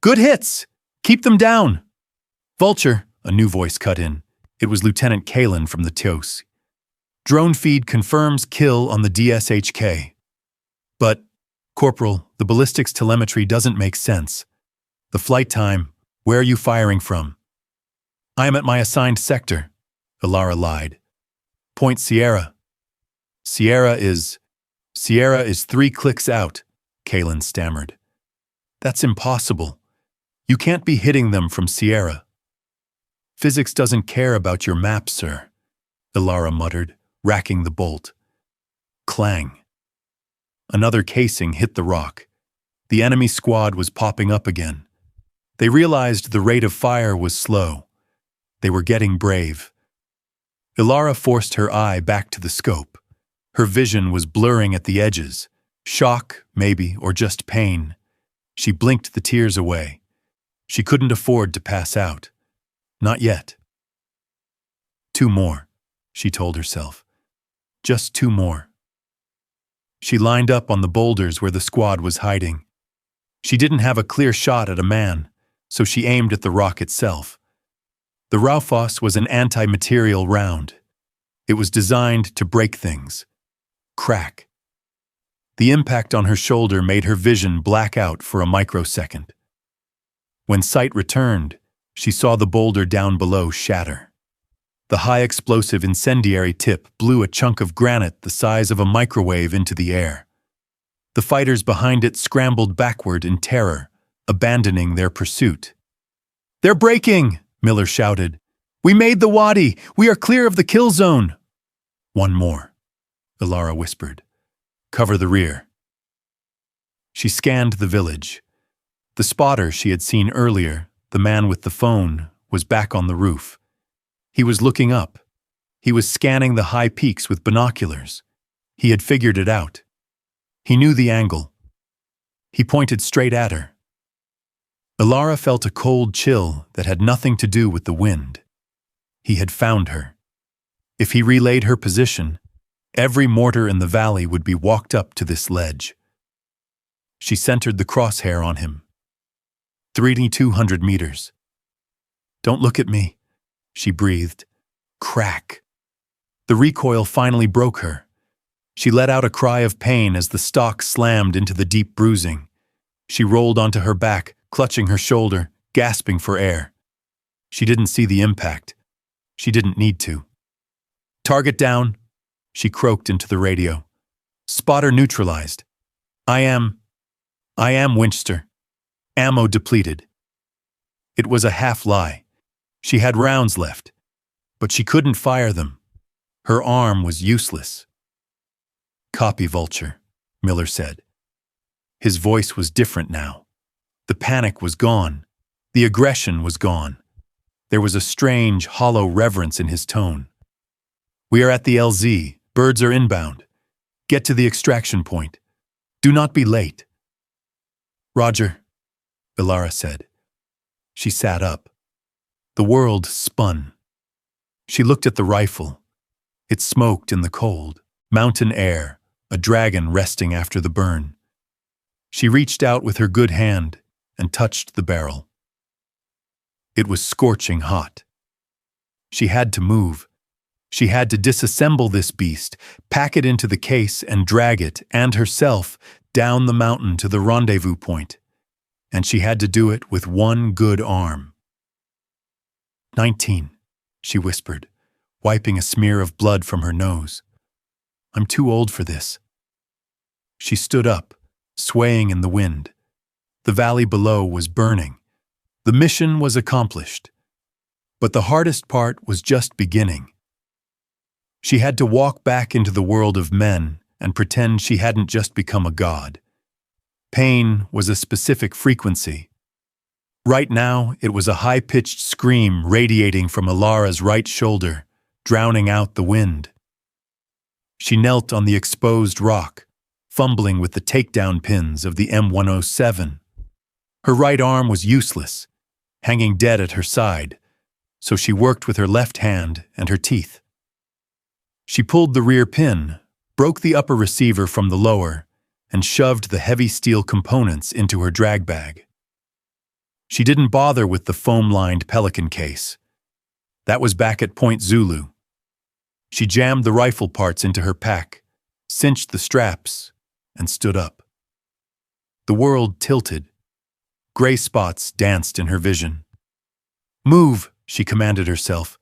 Good hits! Keep them down!" "Vulture," a new voice cut in. It was Lieutenant Kalin from the TOS. "Drone feed confirms kill on the DSHK. But, Corporal, the ballistics telemetry doesn't make sense. The flight time, where are you firing from?" "I am at my assigned sector," Elara lied. "Point Sierra." Sierra is 3 clicks out," Kalin stammered. "That's impossible. You can't be hitting them from Sierra." "Physics doesn't care about your map, sir," Elara muttered, racking the bolt. Clang. Another casing hit the rock. The enemy squad was popping up again. They realized the rate of fire was slow. They were getting brave. Elara forced her eye back to the scope. Her vision was blurring at the edges. Shock, maybe, or just pain. She blinked the tears away. She couldn't afford to pass out. Not yet. 2 more, she told herself. Just 2 more. She lined up on the boulders where the squad was hiding. She didn't have a clear shot at a man, so she aimed at the rock itself. The Raufoss was an anti-material round. It was designed to break things. Crack. The impact on her shoulder made her vision black out for a microsecond. When sight returned, she saw the boulder down below shatter. The high-explosive incendiary tip blew a chunk of granite the size of a microwave into the air. The fighters behind it scrambled backward in terror, abandoning their pursuit. "They're breaking!" Miller shouted. "We made the wadi! We are clear of the kill zone!" "One more," Elara whispered. "Cover the rear." She scanned the village. The spotter she had seen earlier, the man with the phone, was back on the roof. He was looking up. He was scanning the high peaks with binoculars. He had figured it out. He knew the angle. He pointed straight at her. Elara felt a cold chill that had nothing to do with the wind. He had found her. If he relayed her position, every mortar in the valley would be walked up to this ledge. She centered the crosshair on him. 3,200 meters. "Don't look at me," she breathed. Crack. The recoil finally broke her. She let out a cry of pain as the stock slammed into the deep bruising. She rolled onto her back, clutching her shoulder, gasping for air. She didn't see the impact. She didn't need to. "Target down," she croaked into the radio. "Spotter neutralized. I am Winchester. Ammo depleted." It was a half-lie. She had rounds left, but she couldn't fire them. Her arm was useless. "Copy, Vulture," Miller said. His voice was different now. The panic was gone. The aggression was gone. There was a strange, hollow reverence in his tone. "We are at the LZ. Birds are inbound. Get to the extraction point. Do not be late." "Roger," Elara said. She sat up. The world spun. She looked at the rifle. It smoked in the cold, mountain air, a dragon resting after the burn. She reached out with her good hand and touched the barrel. It was scorching hot. She had to move. She had to disassemble this beast, pack it into the case and drag it, and herself, down the mountain to the rendezvous point. And she had to do it with one good arm. 19, she whispered, wiping a smear of blood from her nose. "I'm too old for this." She stood up, swaying in the wind. The valley below was burning. The mission was accomplished. But the hardest part was just beginning. She had to walk back into the world of men and pretend she hadn't just become a god. Pain was a specific frequency. Right now, it was a high-pitched scream radiating from Elara's right shoulder, drowning out the wind. She knelt on the exposed rock, fumbling with the takedown pins of the M107. Her right arm was useless, hanging dead at her side, so she worked with her left hand and her teeth. She pulled the rear pin, broke the upper receiver from the lower, and shoved the heavy steel components into her drag bag. She didn't bother with the foam-lined Pelican case. That was back at Point Zulu. She jammed the rifle parts into her pack, cinched the straps, and stood up. The world tilted. Gray spots danced in her vision. "Move," she commanded herself.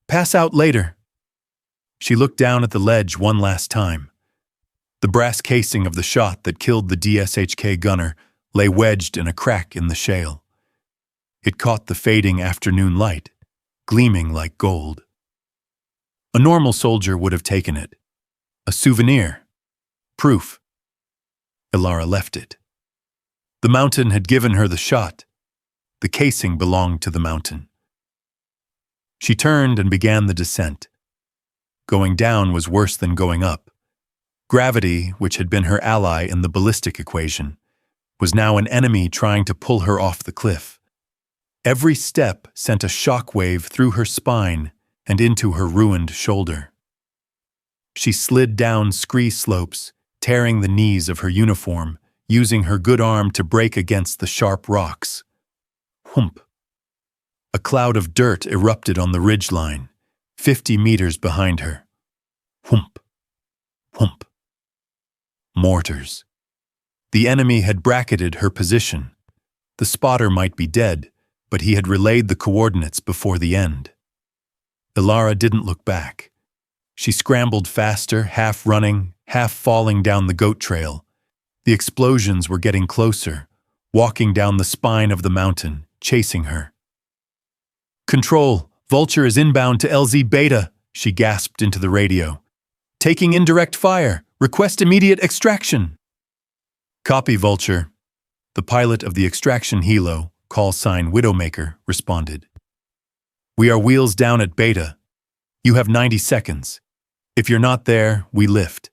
"Pass out later." She looked down at the ledge one last time. The brass casing of the shot that killed the DSHK gunner lay wedged in a crack in the shale. It caught the fading afternoon light, gleaming like gold. A normal soldier would have taken it. A souvenir. Proof. Elara left it. The mountain had given her the shot. The casing belonged to the mountain. She turned and began the descent. Going down was worse than going up. Gravity, which had been her ally in the ballistic equation, was now an enemy trying to pull her off the cliff. Every step sent a shockwave through her spine and into her ruined shoulder. She slid down scree slopes, tearing the knees of her uniform, using her good arm to break against the sharp rocks. Whoomp! A cloud of dirt erupted on the ridgeline, 50 meters behind her. Whoomp, whoomp. Mortars. The enemy had bracketed her position. The spotter might be dead, but he had relayed the coordinates before the end. Elara didn't look back. She scrambled faster, half running, half falling down the goat trail. The explosions were getting closer, walking down the spine of the mountain, chasing her. "Control, Vulture is inbound to LZ Beta," she gasped into the radio. "Taking indirect fire. Request immediate extraction." "Copy, Vulture." The pilot of the extraction helo, call sign Widowmaker, responded. "We are wheels down at Beta. You have 90 seconds. If you're not there, we lift.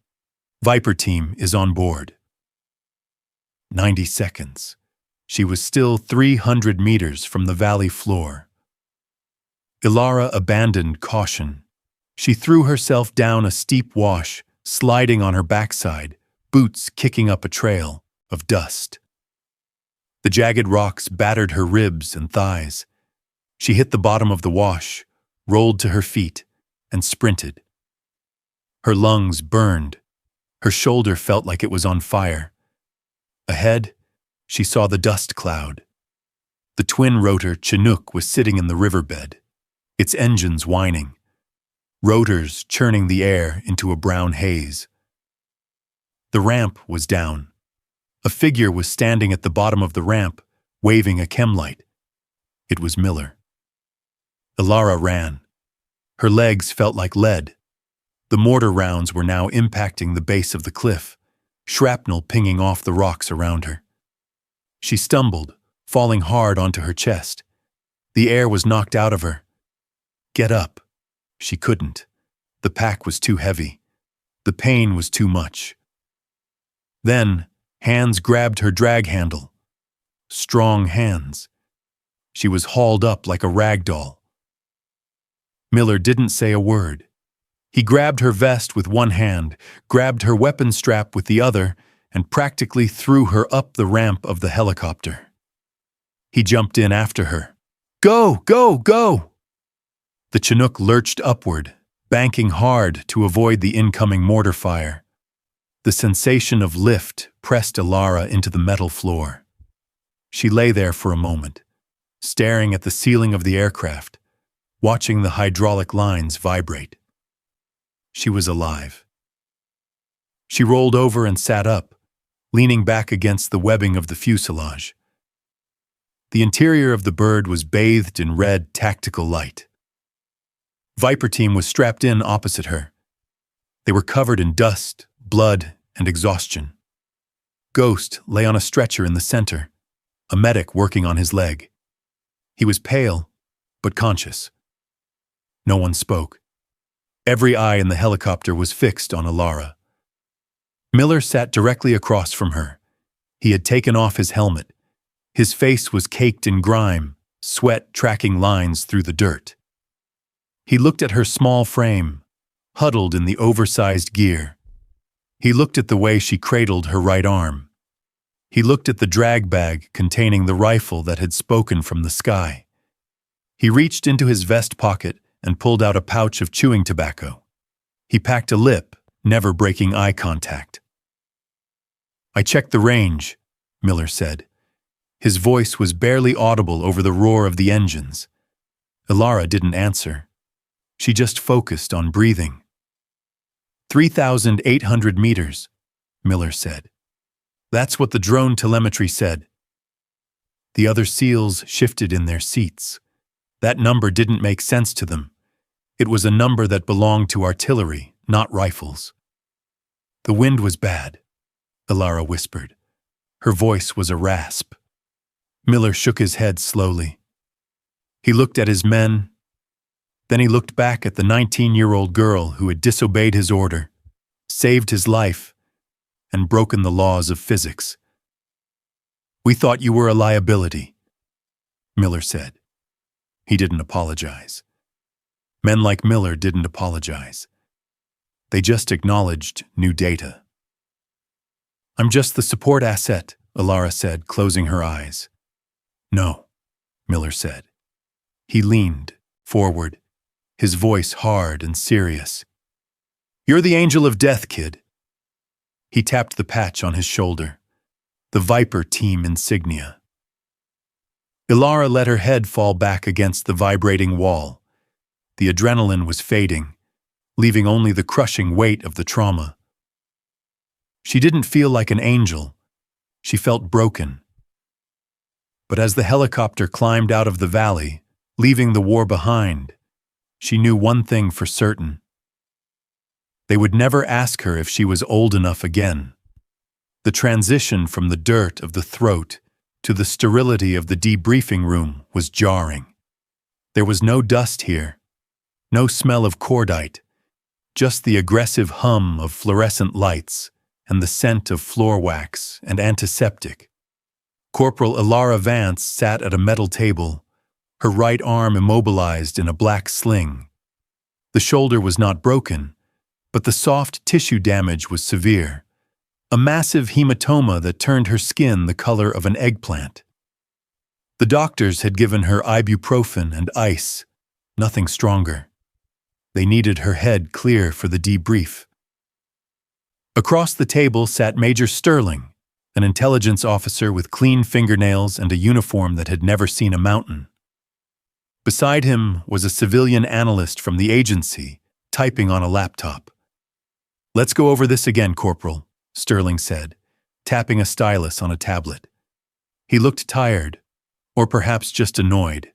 Viper team is on board." 90 seconds. She was still 300 meters from the valley floor. Elara abandoned caution. She threw herself down a steep wash, sliding on her backside, boots kicking up a trail of dust. The jagged rocks battered her ribs and thighs. She hit the bottom of the wash, rolled to her feet, and sprinted. Her lungs burned. Her shoulder felt like it was on fire. Ahead, she saw the dust cloud. The twin-rotor Chinook was sitting in the riverbed, its engines whining, rotors churning the air into a brown haze. The ramp was down. A figure was standing at the bottom of the ramp, waving a chem light. It was Miller. Elara ran. Her legs felt like lead. The mortar rounds were now impacting the base of the cliff, shrapnel pinging off the rocks around her. She stumbled, falling hard onto her chest. The air was knocked out of her. Get up. She couldn't. The pack was too heavy. The pain was too much. Then, hands grabbed her drag handle. Strong hands. She was hauled up like a rag doll. Miller didn't say a word. He grabbed her vest with one hand, grabbed her weapon strap with the other, and practically threw her up the ramp of the helicopter. He jumped in after her. "Go, go, go!" The Chinook lurched upward, banking hard to avoid the incoming mortar fire. The sensation of lift pressed Elara into the metal floor. She lay there for a moment, staring at the ceiling of the aircraft, watching the hydraulic lines vibrate. She was alive. She rolled over and sat up, leaning back against the webbing of the fuselage. The interior of the bird was bathed in red tactical light. Viper team was strapped in opposite her. They were covered in dust, blood, and exhaustion. Ghost lay on a stretcher in the center, a medic working on his leg. He was pale, but conscious. No one spoke. Every eye in the helicopter was fixed on Elara. Miller sat directly across from her. He had taken off his helmet. His face was caked in grime, sweat tracking lines through the dirt. He looked at her small frame, huddled in the oversized gear. He looked at the way she cradled her right arm. He looked at the drag bag containing the rifle that had spoken from the sky. He reached into his vest pocket and pulled out a pouch of chewing tobacco. He packed a lip, never breaking eye contact. "I checked the range," Miller said. His voice was barely audible over the roar of the engines. Elara didn't answer. She just focused on breathing. 3,800 meters, Miller said. That's what the drone telemetry said. The other SEALs shifted in their seats. That number didn't make sense to them. It was a number that belonged to artillery, not rifles. "The wind was bad," Elara whispered. Her voice was a rasp. Miller shook his head slowly. He looked at his men. Then he looked back at the 19-year-old girl who had disobeyed his order, saved his life, and broken the laws of physics. "We thought you were a liability," Miller said. He didn't apologize. Men like Miller didn't apologize. They just acknowledged new data. "I'm just the support asset," Elara said, closing her eyes. "No," Miller said. He leaned forward, his voice hard and serious. You're the angel of death, kid. He tapped the patch on his shoulder. The Viper team insignia. Elara let her head fall back against the vibrating wall. The adrenaline was fading, leaving only the crushing weight of the trauma. She didn't feel like an angel. She felt broken. But as the helicopter climbed out of the valley, leaving the war behind, she knew one thing for certain. They would never ask her if she was old enough again. The transition from the dirt of the throat to the sterility of the debriefing room was jarring. There was no dust here, no smell of cordite, just the aggressive hum of fluorescent lights and the scent of floor wax and antiseptic. Corporal Elara Vance sat at a metal table, her right arm immobilized in a black sling. The shoulder was not broken, but the soft tissue damage was severe, a massive hematoma that turned her skin the color of an eggplant. The doctors had given her ibuprofen and ice, nothing stronger. They needed her head clear for the debrief. Across the table sat Major Sterling, an intelligence officer with clean fingernails and a uniform that had never seen a mountain. Beside him was a civilian analyst from the agency, typing on a laptop. "Let's go over this again, Corporal," Sterling said, tapping a stylus on a tablet. He looked tired, or perhaps just annoyed.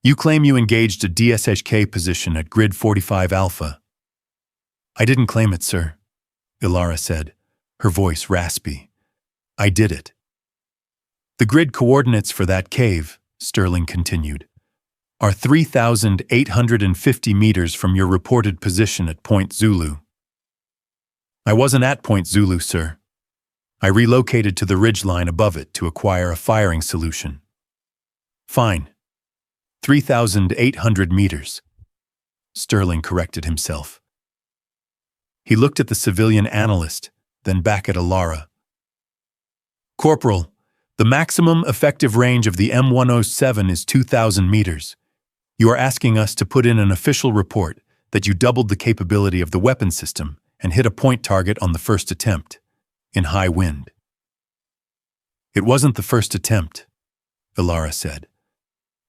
"You claim you engaged a DSHK position at Grid 45 Alpha." "I didn't claim it, sir," Elara said, her voice raspy. "I did it." "The grid coordinates for that cave," Sterling continued, "are 3,850 meters from your reported position at Point Zulu." "I wasn't at Point Zulu, sir. I relocated to the ridgeline above it to acquire a firing solution." "Fine. 3,800 meters. Sterling corrected himself. He looked at the civilian analyst, then back at Elara. "Corporal, the maximum effective range of the M107 is 2,000 meters. You are asking us to put in an official report that you doubled the capability of the weapon system and hit a point target on the first attempt, in high wind." "It wasn't the first attempt," Elara said.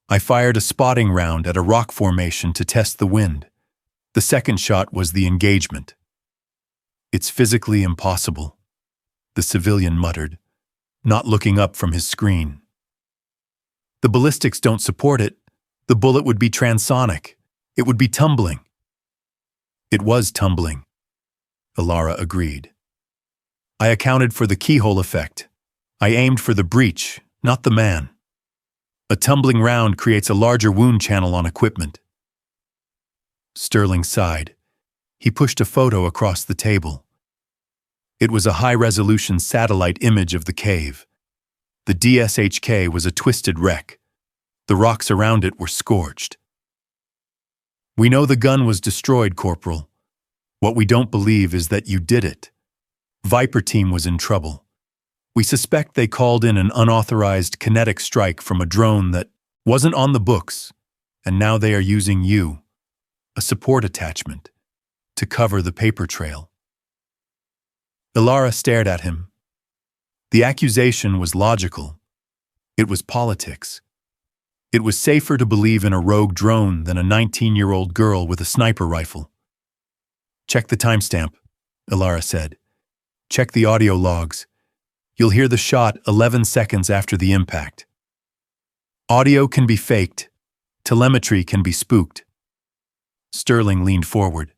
"I fired a spotting round at a rock formation to test the wind. The second shot was the engagement." "It's physically impossible," the civilian muttered, not looking up from his screen. "The ballistics don't support it. The bullet would be transonic. It would be tumbling." "It was tumbling," Elara agreed. "I accounted for the keyhole effect. I aimed for the breach, not the man. A tumbling round creates a larger wound channel on equipment." Sterling sighed. He pushed a photo across the table. It was a high-resolution satellite image of the cave. The DSHK was a twisted wreck. The rocks around it were scorched. "We know the gun was destroyed, Corporal. What we don't believe is that you did it. Viper team was in trouble. We suspect they called in an unauthorized kinetic strike from a drone that wasn't on the books, and now they are using you, a support attachment, to cover the paper trail." Elara stared at him. The accusation was logical. It was politics. It was safer to believe in a rogue drone than a 19-year-old girl with a sniper rifle. "Check the timestamp," Elara said. "Check the audio logs. You'll hear the shot 11 seconds after the impact. Audio can be faked. Telemetry can be spooked." Sterling leaned forward.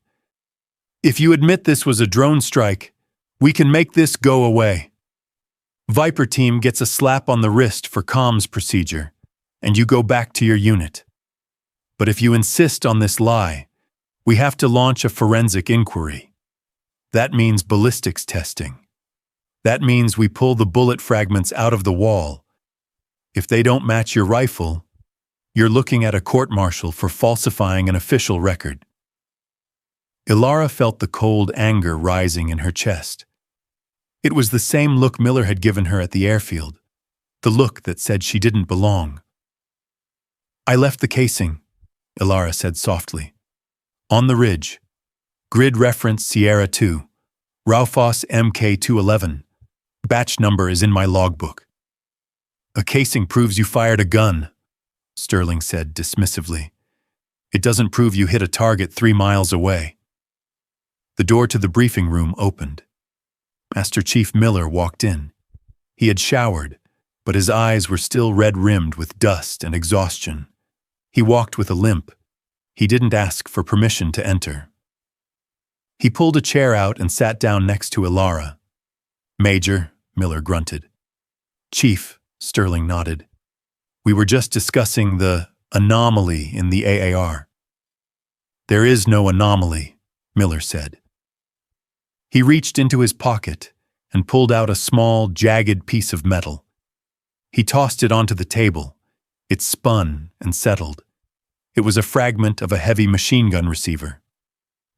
"If you admit this was a drone strike, we can make this go away. Viper team gets a slap on the wrist for comms procedure, and you go back to your unit. But if you insist on this lie, we have to launch a forensic inquiry. That means ballistics testing. That means we pull the bullet fragments out of the wall. If they don't match your rifle, you're looking at a court-martial for falsifying an official record." Elara felt the cold anger rising in her chest. It was the same look Miller had given her at the airfield, the look that said she didn't belong. "I left the casing," Elara said softly. "On the ridge. Grid reference Sierra 2. Raufoss MK211. Batch number is in my logbook. A casing proves you fired a gun, Sterling said dismissively. It doesn't prove you hit a target 3 miles away. The door to the briefing room opened. Master Chief Miller walked in. He had showered, but his eyes were still red-rimmed with dust and exhaustion. He walked with a limp. He didn't ask for permission to enter. He pulled a chair out and sat down next to Elara. Major, Miller grunted. Chief, Sterling nodded. We were just discussing the anomaly in the AAR. There is no anomaly, Miller said. He reached into his pocket and pulled out a small, jagged piece of metal. He tossed it onto the table. It spun and settled. It was a fragment of a heavy machine gun receiver.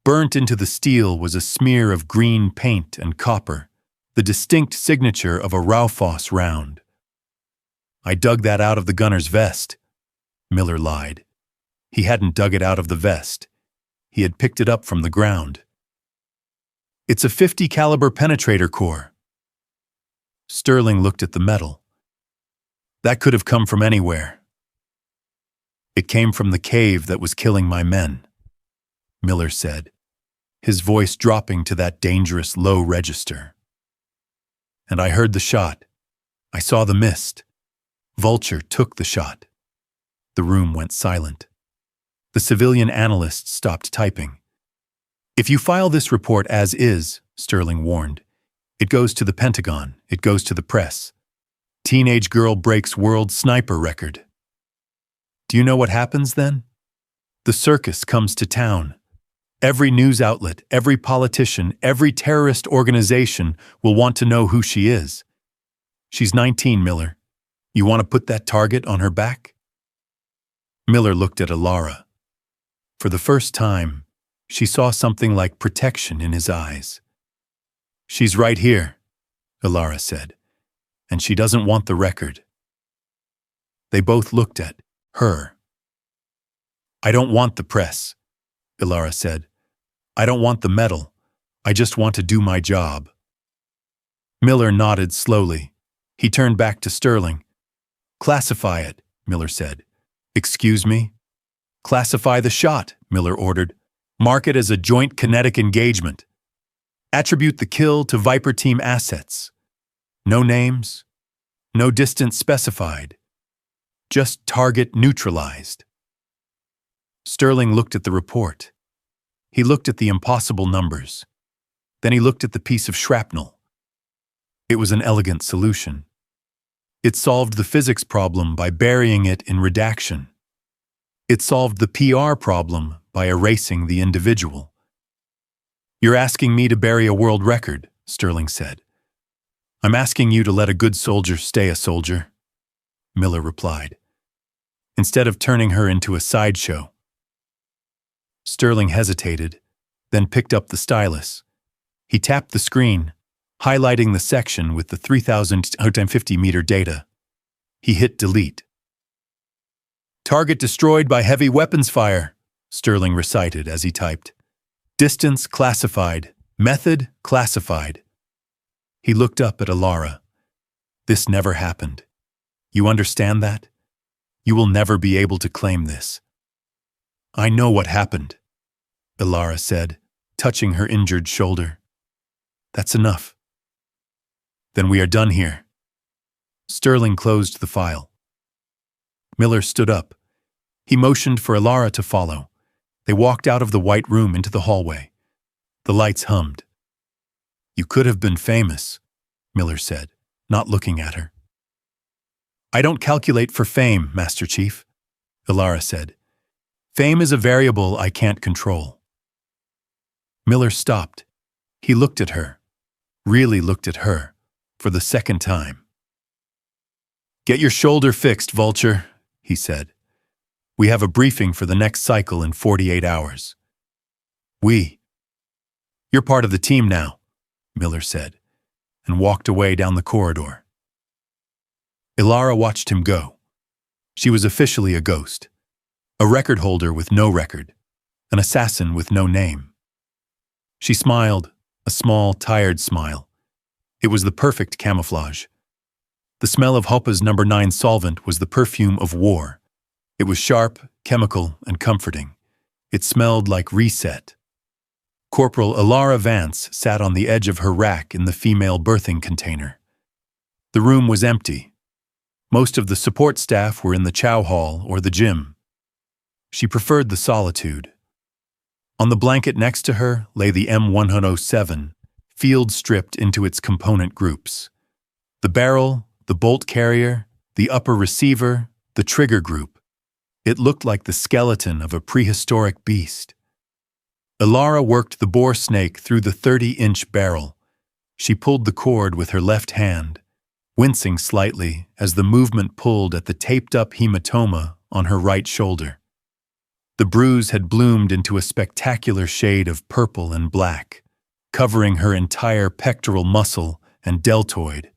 Burnt into the steel was a smear of green paint and copper, the distinct signature of a Raufoss round. I dug that out of the gunner's vest, Miller lied. He hadn't dug it out of the vest. He had picked it up from the ground. It's a .50 caliber penetrator core. Sterling looked at the metal. That could have come from anywhere. It came from the cave that was killing my men, Miller said, his voice dropping to that dangerous low register. And I heard the shot. I saw the mist. Vulture took the shot. The room went silent. The civilian analyst stopped typing. If you file this report as is, Sterling warned, it goes to the Pentagon, it goes to the press. Teenage girl breaks world sniper record. Do you know what happens then? The circus comes to town. Every news outlet, every politician, every terrorist organization will want to know who she is. She's 19, Miller. You want to put that target on her back? Miller looked at Elara. For the first time, she saw something like protection in his eyes. She's right here, Elara said, and she doesn't want the record. They both looked at her. I don't want the press, Elara said. I don't want the medal. I just want to do my job. Miller nodded slowly. He turned back to Sterling. Classify it, Miller said. Excuse me? Classify the shot, Miller ordered. Mark it as a joint kinetic engagement. Attribute the kill to Viper Team assets. No names, no distance specified. Just target neutralized. Sterling looked at the report. He looked at the impossible numbers. Then he looked at the piece of shrapnel. It was an elegant solution. It solved the physics problem by burying it in redaction. It solved the PR problem by erasing the individual. You're asking me to bury a world record, Sterling said. I'm asking you to let a good soldier stay a soldier, Miller replied, instead of turning her into a sideshow. Sterling hesitated, then picked up the stylus. He tapped the screen, highlighting the section with the 3,050-meter data. He hit delete. Target destroyed by heavy weapons fire, Sterling recited as he typed. Distance classified. Method classified. He looked up at Elara. This never happened. You understand that? You will never be able to claim this. I know what happened, Elara said, touching her injured shoulder. That's enough. Then we are done here. Sterling closed the file. Miller stood up. He motioned for Elara to follow. They walked out of the white room into the hallway. The lights hummed. You could have been famous, Miller said, not looking at her. I don't calculate for fame, Master Chief, Elara said. Fame is a variable I can't control. Miller stopped. He looked at her, really looked at her, for the second time. Get your shoulder fixed, Vulture, he said. We have a briefing for the next cycle in 48 hours. You're part of the team now, Miller said, and walked away down the corridor. Elara watched him go. She was officially a ghost, a record holder with no record, an assassin with no name. She smiled, a small, tired smile. It was the perfect camouflage. The smell of Hoppa's No. 9 solvent was the perfume of war. It was sharp, chemical, and comforting. It smelled like reset. Corporal Elara Vance sat on the edge of her rack in the female berthing container. The room was empty. Most of the support staff were in the chow hall or the gym. She preferred the solitude. On the blanket next to her lay the M107, field stripped into its component groups. The barrel, the bolt carrier, the upper receiver, the trigger group. It looked like the skeleton of a prehistoric beast. Elara worked the bore snake through the 30-inch barrel. She pulled the cord with her left hand, wincing slightly as the movement pulled at the taped-up hematoma on her right shoulder. The bruise had bloomed into a spectacular shade of purple and black, covering her entire pectoral muscle and deltoid.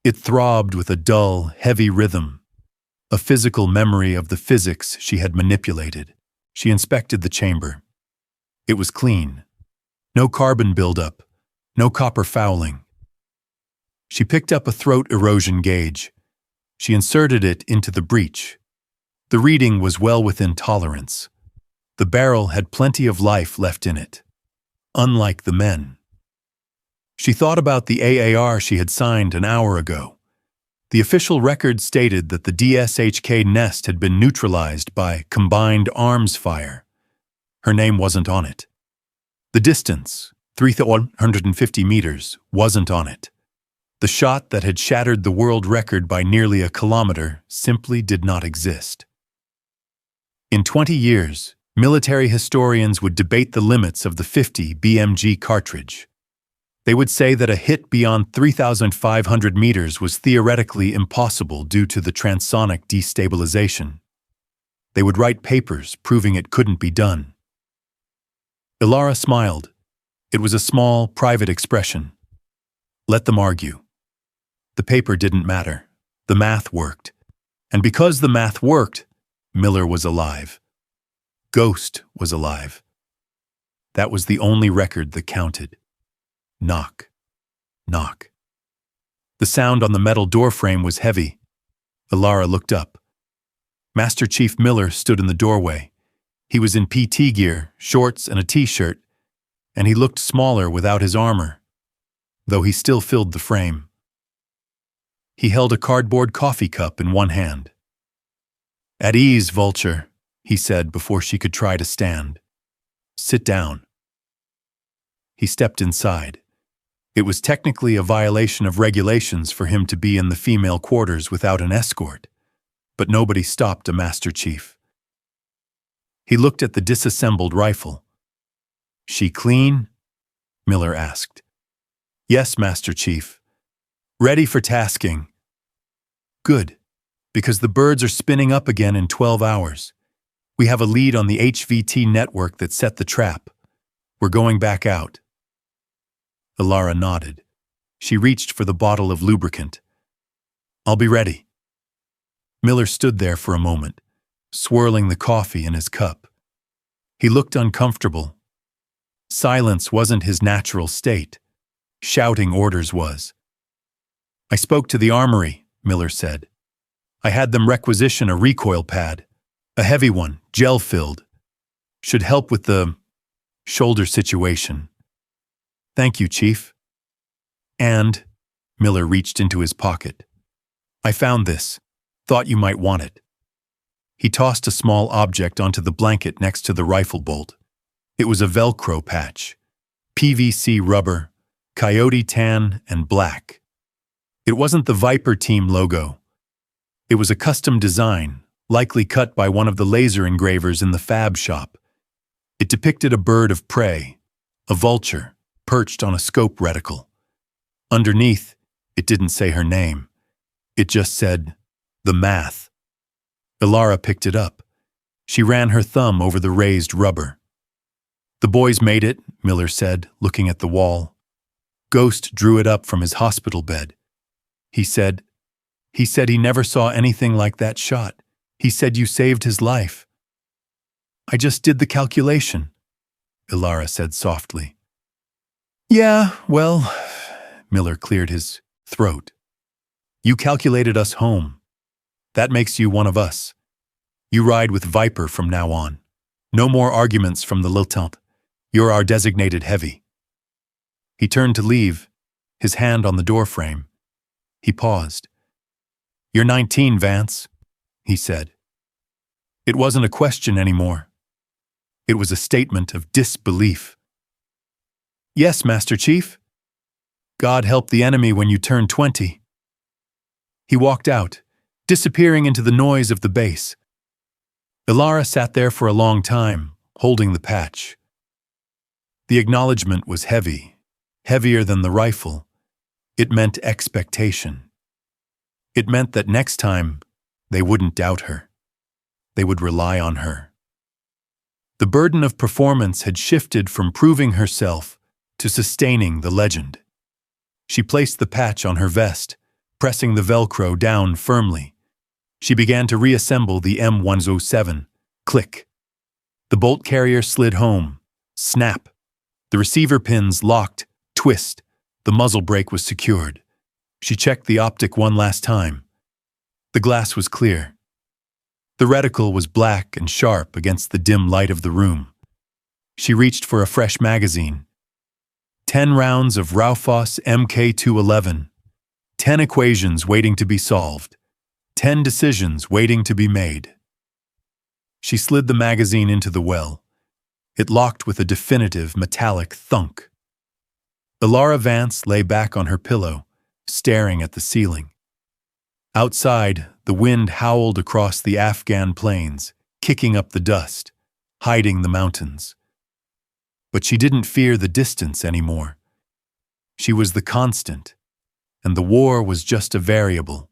It throbbed with a dull, heavy rhythm, a physical memory of the physics she had manipulated. She inspected the chamber. It was clean. No carbon buildup, no copper fouling. She picked up a throat erosion gauge. She inserted it into the breech. The reading was well within tolerance. The barrel had plenty of life left in it, unlike the men. She thought about the AAR she had signed an hour ago. The official record stated that the DSHK nest had been neutralized by combined arms fire. Her name wasn't on it. The distance, 350 meters, wasn't on it. The shot that had shattered the world record by nearly a kilometer simply did not exist. In 20 years, military historians would debate the limits of the 50 BMG cartridge. They would say that a hit beyond 3,500 meters was theoretically impossible due to the transonic destabilization. They would write papers proving it couldn't be done. Elara smiled. It was a small, private expression. Let them argue. The paper didn't matter. The math worked. And because the math worked, Miller was alive. Ghost was alive. That was the only record that counted. Knock. Knock. The sound on the metal doorframe was heavy. Elara looked up. Master Chief Miller stood in the doorway. He was in PT gear, shorts, and a t-shirt, and he looked smaller without his armor, though he still filled the frame. He held a cardboard coffee cup in one hand. "At ease, Vulture," he said before she could try to stand. "Sit down." He stepped inside. It was technically a violation of regulations for him to be in the female quarters without an escort, but nobody stopped a Master Chief. He looked at the disassembled rifle. "She clean?" Miller asked. "Yes, Master Chief. Ready for tasking." "Good, because the birds are spinning up again in 12 hours. We have a lead on the HVT network that set the trap. We're going back out." Elara nodded. She reached for the bottle of lubricant. "I'll be ready." Miller stood there for a moment, swirling the coffee in his cup. He looked uncomfortable. Silence wasn't his natural state. Shouting orders was. "I spoke to the armory," Miller said. "I had them requisition a recoil pad, a heavy one, gel-filled. Should help with the shoulder situation." "Thank you, Chief." "And," Miller reached into his pocket, "I found this. Thought you might want it." He tossed a small object onto the blanket next to the rifle bolt. It was a Velcro patch. PVC rubber, coyote tan, and black. It wasn't the Viper Team logo. It was a custom design, likely cut by one of the laser engravers in the fab shop. It depicted a bird of prey, a vulture, perched on a scope reticle. Underneath, it didn't say her name. It just said, "The Math." Elara picked it up. She ran her thumb over the raised rubber. "The boys made it," Miller said, looking at the wall. "Ghost drew it up from his hospital bed. He said he never saw anything like that shot. He said you saved his life." "I just did the calculation." Elara said softly. Yeah, well, Miller cleared his throat. You calculated us home. That makes you one of us. You ride with Viper from now on. No more arguments from the lieutenant. You're our designated heavy. He turned to leave, his hand on the doorframe. He paused. You're 19, Vance, he said. It wasn't a question anymore. It was a statement of disbelief. Yes, Master Chief. God help the enemy when you turn 20. He walked out, disappearing into the noise of the base. Elara sat there for a long time, holding the patch. The acknowledgement was heavy, heavier than the rifle. It meant expectation. It meant that next time, they wouldn't doubt her. They would rely on her. The burden of performance had shifted from proving herself to sustaining the legend. She placed the patch on her vest, pressing the Velcro down firmly. She began to reassemble the M107. Click. The bolt carrier slid home. Snap. The receiver pins locked. Twist. The muzzle brake was secured. She checked the optic one last time. The glass was clear. The reticle was black and sharp against the dim light of the room. She reached for a fresh magazine. 10 rounds of Raufoss MK211. 10 equations waiting to be solved. 10 decisions waiting to be made. She slid the magazine into the well. It locked with a definitive metallic thunk. Elara Vance lay back on her pillow, staring at the ceiling. Outside, the wind howled across the Afghan plains, kicking up the dust, hiding the mountains. But she didn't fear the distance anymore. She was the constant, and the war was just a variable.